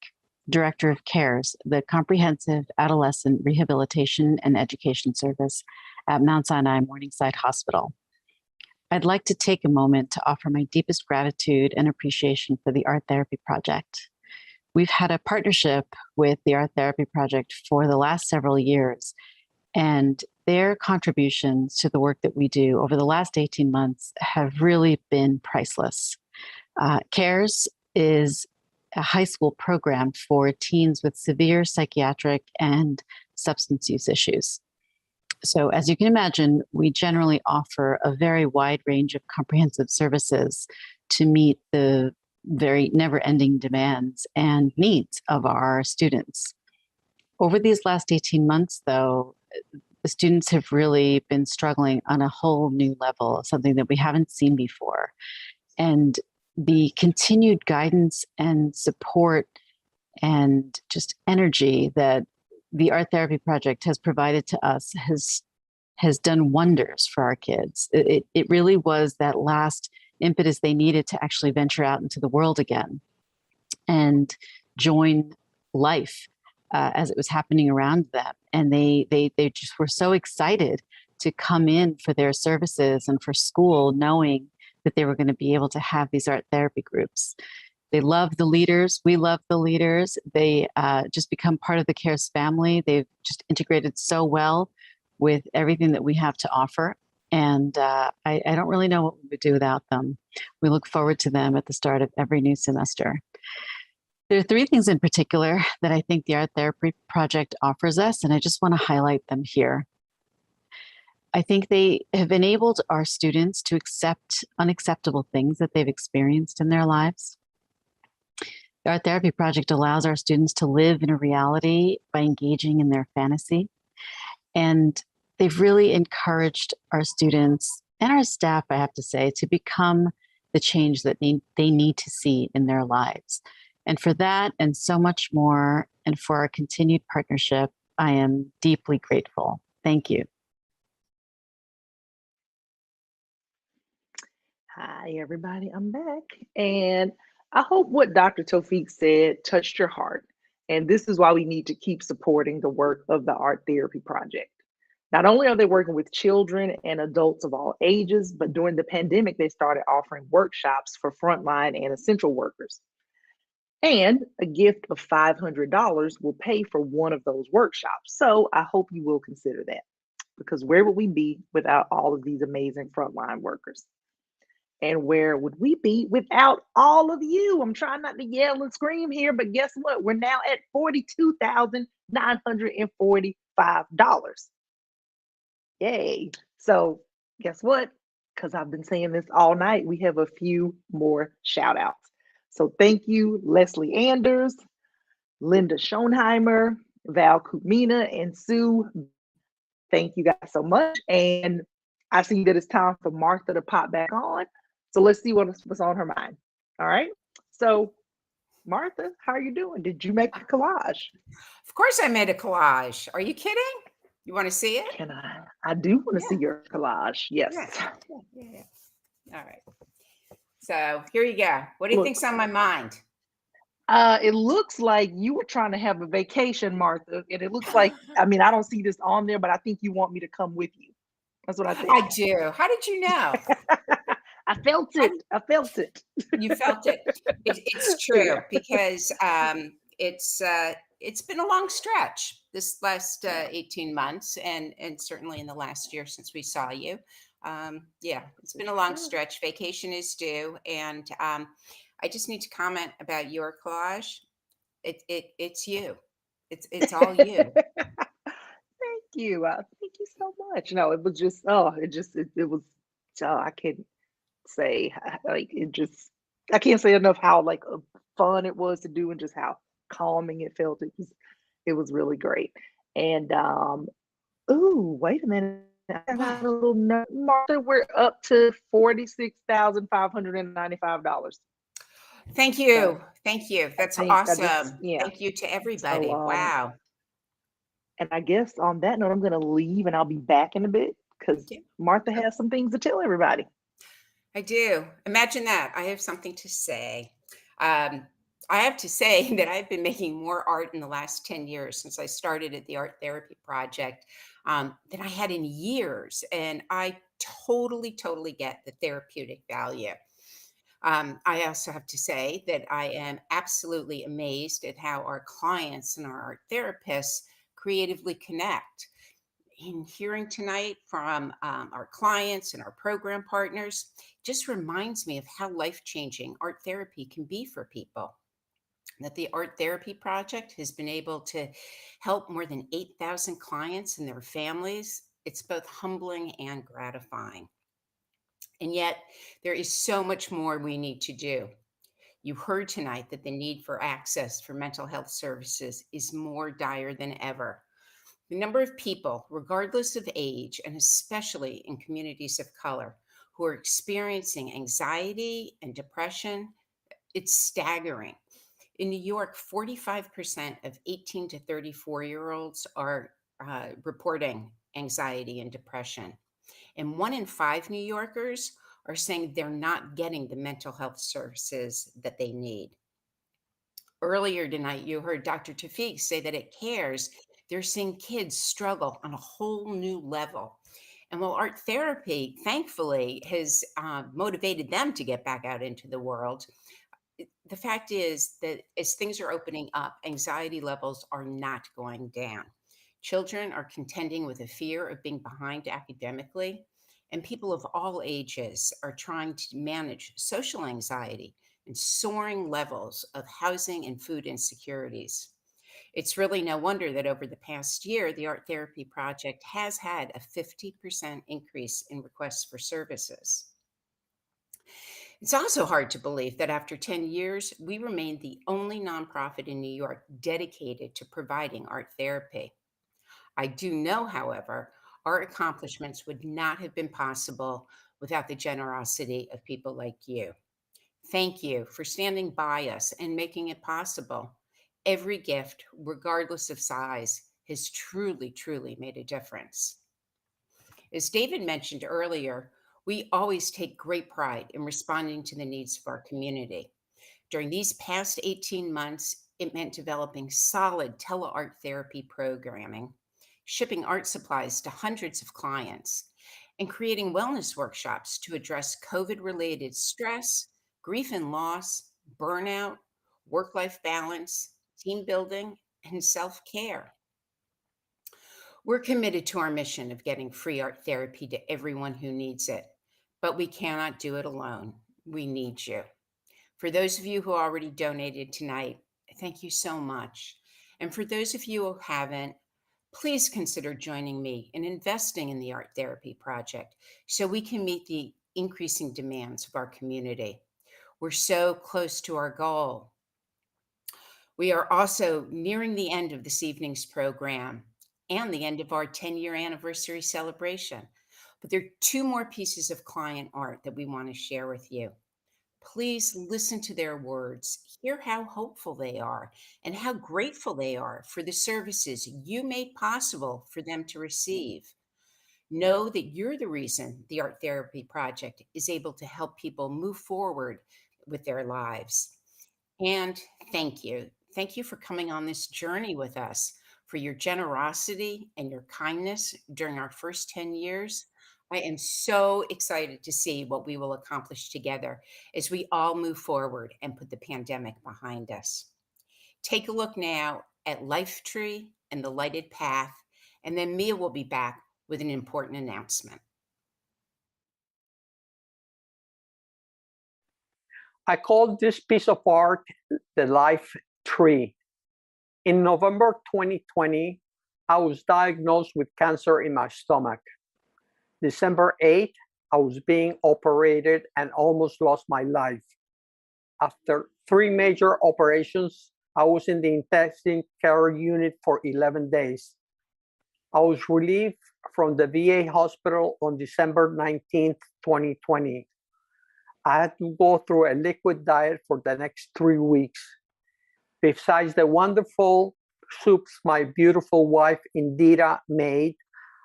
Director of CARES, the Comprehensive Adolescent Rehabilitation and Education Service at Mount Sinai Morningside Hospital. I'd like to take a moment to offer my deepest gratitude and appreciation for the Art Therapy Project. We've had a partnership with the Art Therapy Project for the last several years, and their contributions to the work that we do over the last 18 months have really been priceless. CARES is a high school program for teens with severe psychiatric and substance use issues. So as you can imagine, we generally offer a very wide range of comprehensive services to meet the very never-ending demands and needs of our students. Over these last 18 months, though, the students have really been struggling on a whole new level, something that we haven't seen before. And the continued guidance and support and just energy that the Art Therapy Project has provided to us has done wonders for our kids. It really was that last impetus they needed to actually venture out into the world again and join life as it was happening around them. And they just were so excited to come in for their services and for school, knowing that they were going to be able to have these art therapy groups. They love the leaders. We love the leaders. They just become part of the CARES family. They've just integrated so well with everything that we have to offer. And I don't really know what we would do without them. We look forward to them at the start of every new semester. There are three things in particular that I think the Art Therapy Project offers us, and I just want to highlight them here. I think they have enabled our students to accept unacceptable things that they've experienced in their lives. The Art Therapy Project allows our students to live in a reality by engaging in their fantasy. And they've really encouraged our students and our staff, I have to say, to become the change that they need to see in their lives. And for that and so much more, and for our continued partnership, I am deeply grateful. Thank you. Hi, everybody. I'm back. And I hope what Dr. Tofik said touched your heart. And this is why we need to keep supporting the work of the Art Therapy Project. Not only are they working with children and adults of all ages, but during the pandemic, they started offering workshops for frontline and essential workers. And a gift of $500 will pay for one of those workshops. So I hope you will consider that, because where would we be without all of these amazing frontline workers? And where would we be without all of you? I'm trying not to yell and scream here, but guess what? We're now at $42,945. Yay. So guess what? Because I've been saying this all night, we have a few more shout outs. So thank you, Leslie Anders, Linda Schonheimer, Val, Kumina, and Sue. Thank you guys so much. And I see that it's time for Martha to pop back on. So let's see what's on her mind. All right. So, Martha, how are you doing? Did you make a collage? Of course, I made a collage. Are you kidding? You want to see it? Can I? I do want to see your collage. Yes. Yeah. All right. So here you go. What do you think's on my mind? It looks like you were trying to have a vacation, Martha, and it looks like, I mean, I don't see this on there, but I think you want me to come with you. That's what I think. I do. How did you know? I felt it. I felt it. You felt it. It's true because it's been a long stretch this last 18 months and certainly in the last year since we saw you. Yeah, it's been a long stretch. Vacation is due, and I just need to comment about your collage. It's you. It's all you. Thank you. Thank you so much. No, it was just, it was, I can't say, like, I can't say enough how, like, fun it was to do and just how calming it felt. It was really great. And, ooh, wait a minute. I got a little note. Martha, we're up to $46,595. Thank you. Thank you. That's awesome. Yeah. Thank you to everybody. So, wow. And I guess on that note, I'm going to leave and I'll be back in a bit because Martha has some things to tell everybody. I do. Imagine that. I have something to say. I have to say that I've been making more art in the last 10 years since I started at the Art Therapy Project than I had in years. And I totally get the therapeutic value. I also have to say that I am absolutely amazed at how our clients and our art therapists creatively connect. In hearing tonight from our clients and our program partners just reminds me of how life-changing art therapy can be for people. That the Art Therapy Project has been able to help more than 8,000 clients and their families. It's both humbling and gratifying. And yet, there is so much more we need to do. You heard tonight that the need for access for mental health services is more dire than ever. The number of people, regardless of age, and especially in communities of color, who are experiencing anxiety and depression, it's staggering. In New York, 45% of 18 to 34-year-olds are reporting anxiety and depression. And 1 in 5 New Yorkers are saying they're not getting the mental health services that they need. Earlier tonight, you heard Dr. Tofik say that at CARES, they're seeing kids struggle on a whole new level. And while art therapy, thankfully, has motivated them to get back out into the world, the fact is that as things are opening up, anxiety levels are not going down. Children are contending with a fear of being behind academically, and people of all ages are trying to manage social anxiety and soaring levels of housing and food insecurities. It's really no wonder that over the past year, the Art Therapy Project has had a 50% increase in requests for services. It's also hard to believe that after 10 years, we remain the only nonprofit in New York dedicated to providing art therapy. I do know, however, our accomplishments would not have been possible without the generosity of people like you. Thank you for standing by us and making it possible. Every gift, regardless of size, has truly made a difference. As David mentioned earlier, we always take great pride in responding to the needs of our community. During these past 18 months, it meant developing solid teleart therapy programming, shipping art supplies to hundreds of clients, and creating wellness workshops to address COVID-related stress, grief and loss, burnout, work-life balance, team building, and self-care. We're committed to our mission of getting free art therapy to everyone who needs it, but we cannot do it alone. We need you. For those of you who already donated tonight, thank you so much. And for those of you who haven't, please consider joining me in investing in the Art Therapy Project so we can meet the increasing demands of our community. We're so close to our goal. We are also nearing the end of this evening's program and the end of our 10-year anniversary celebration. But there are two more pieces of client art that we want to share with you. Please listen to their words, hear how hopeful they are, and how grateful they are for the services you made possible for them to receive. Know that you're the reason the Art Therapy Project is able to help people move forward with their lives. And thank you. Thank you for coming on this journey with us, for your generosity and your kindness during our first 10 years. I am so excited to see what we will accomplish together as we all move forward and put the pandemic behind us. Take a look now at Lifetree and the Lighted Path, and then Mia will be back with an important announcement. I call this piece of art the Life Tree. In November 2020, I was diagnosed with cancer in my stomach. December 8th, I was being operated and almost lost my life. After 3 major operations, I was in the intensive care unit for 11 days. I was relieved from the VA hospital on December 19th, 2020. I had to go through a liquid diet for the next 3 weeks. Besides the wonderful soups my beautiful wife Indira made,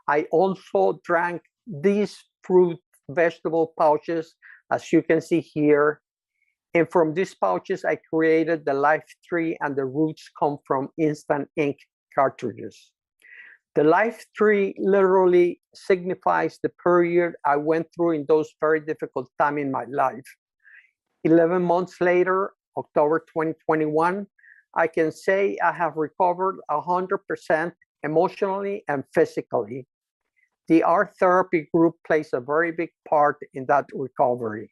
I also drank these fruit vegetable pouches, as you can see here. And from these pouches, I created the Life Tree, and the roots come from instant ink cartridges. The Life Tree literally signifies the period I went through in those very difficult times in my life. 11 months later, October 2021, I can say I have recovered 100% emotionally and physically. The art therapy group plays a very big part in that recovery.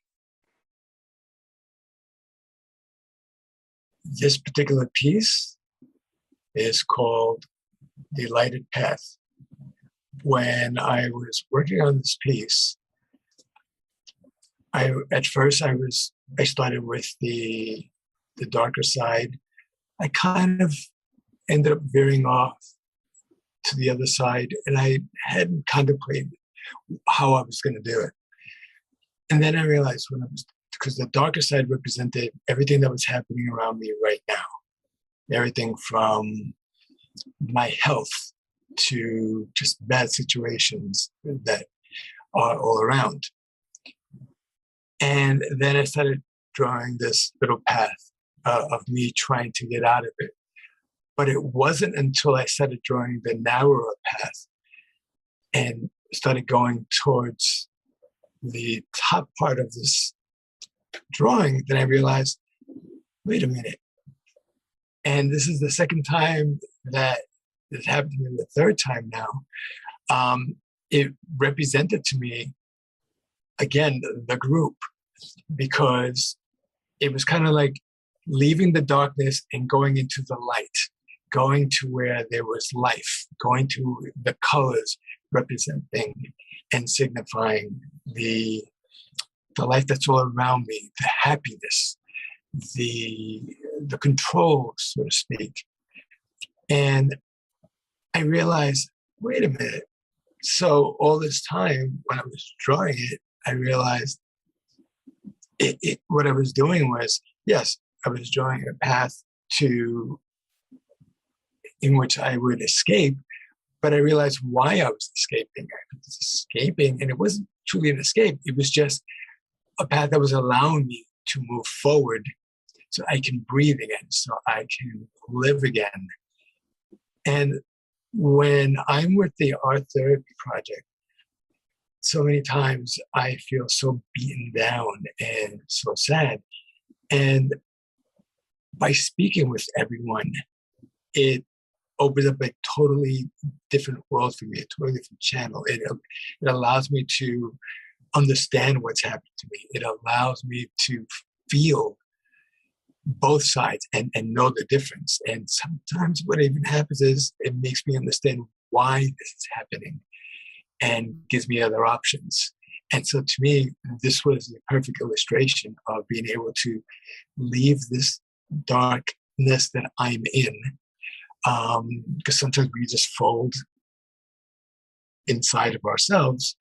This particular piece is called The Lighted Path. When I was working on this piece, I started with the darker side. I kind of ended up veering off to the other side, and I hadn't contemplated how I was going to do it. And then I realized because the darker side represented everything that was happening around me right now, everything from my health to just bad situations that are all around. And then I started drawing this little path of me trying to get out of it. But it wasn't until I started drawing the narrower path and started going towards the top part of this drawing that I realized, wait a minute. And this is the second time that it happened, and the third time now. It represented to me, again, the group, because it was kind of like leaving the darkness and going into the light, going to where there was life, going to the colors representing and signifying the life that's all around me, the happiness, the control, so to speak. And I realized, wait a minute. So all this time when I was drawing it, I realized what I was doing was, yes, I was drawing a path in which I would escape, but I realized why I was escaping. I was escaping, and it wasn't truly an escape. It was just a path that was allowing me to move forward so I can breathe again, so I can live again. And when I'm with the Art Therapy Project, so many times I feel so beaten down and so sad. And by speaking with everyone, it opens up a totally different world for me, a totally different channel. It allows me to understand what's happened to me. It allows me to feel both sides and know the difference. And sometimes what even happens is it makes me understand why this is happening and gives me other options. And so to me, this was the perfect illustration of being able to leave this dark that I'm in. Because sometimes we just fold inside of ourselves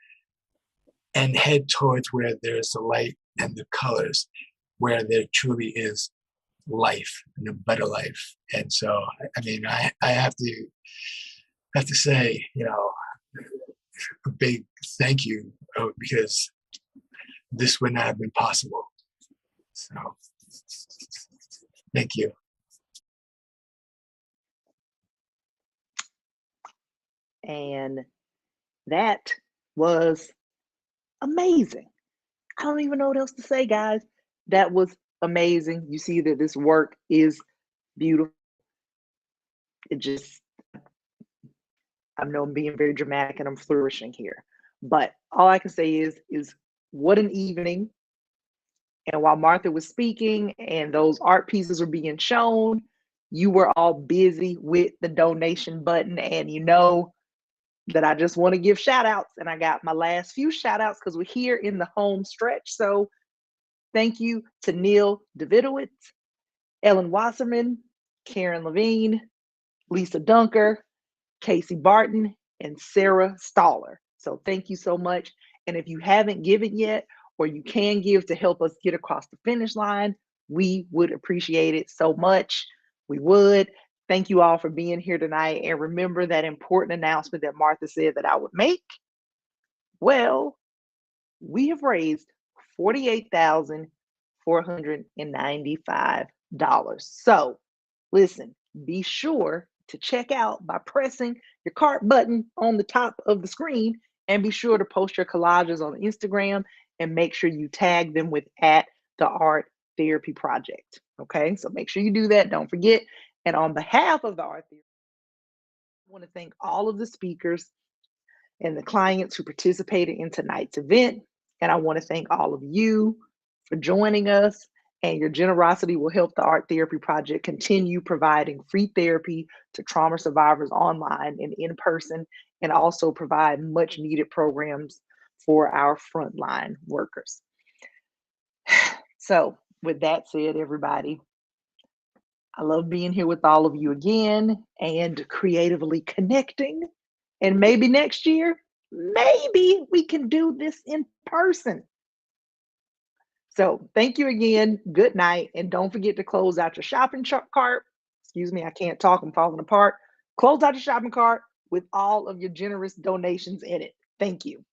and head towards where there's the light and the colors, where there truly is life and a better life. And so, I mean, I have to say, a big thank you, because this would not have been possible. So, thank you. And that was amazing. I don't even know what else to say, guys. That was amazing. You see that this work is beautiful. It just, I know I'm being very dramatic and I'm flourishing here, but all I can say is what an evening. And while Martha was speaking and those art pieces were being shown, you were all busy with the donation button. And you know that I just want to give shout outs. And I got my last few shout outs because we're here in the home stretch. So thank you to Neil Davidowitz, Ellen Wasserman, Karen Levine, Lisa Dunker, Casey Barton, and Sarah Staller. So thank you so much. And if you haven't given yet, or you can give to help us get across the finish line, we would appreciate it so much. We would. Thank you all for being here tonight. And remember that important announcement that Martha said that I would make. Well, we have raised $48,495. So listen, be sure to check out by pressing your cart button on the top of the screen, and be sure to post your collages on Instagram and make sure you tag them with @thearttherapyproject. Okay, so make sure you do that. Don't forget. And on behalf of the Art Therapy, I want to thank all of the speakers and the clients who participated in tonight's event. And I want to thank all of you for joining us. And your generosity will help the Art Therapy Project continue providing free therapy to trauma survivors online and in person, and also provide much needed programs for our frontline workers. So with that said, everybody, I love being here with all of you again and creatively connecting. And maybe next year, maybe we can do this in person. So thank you again. Good night. And don't forget to close out your shopping cart. Excuse me, I can't talk. I'm falling apart. Close out your shopping cart with all of your generous donations in it. Thank you.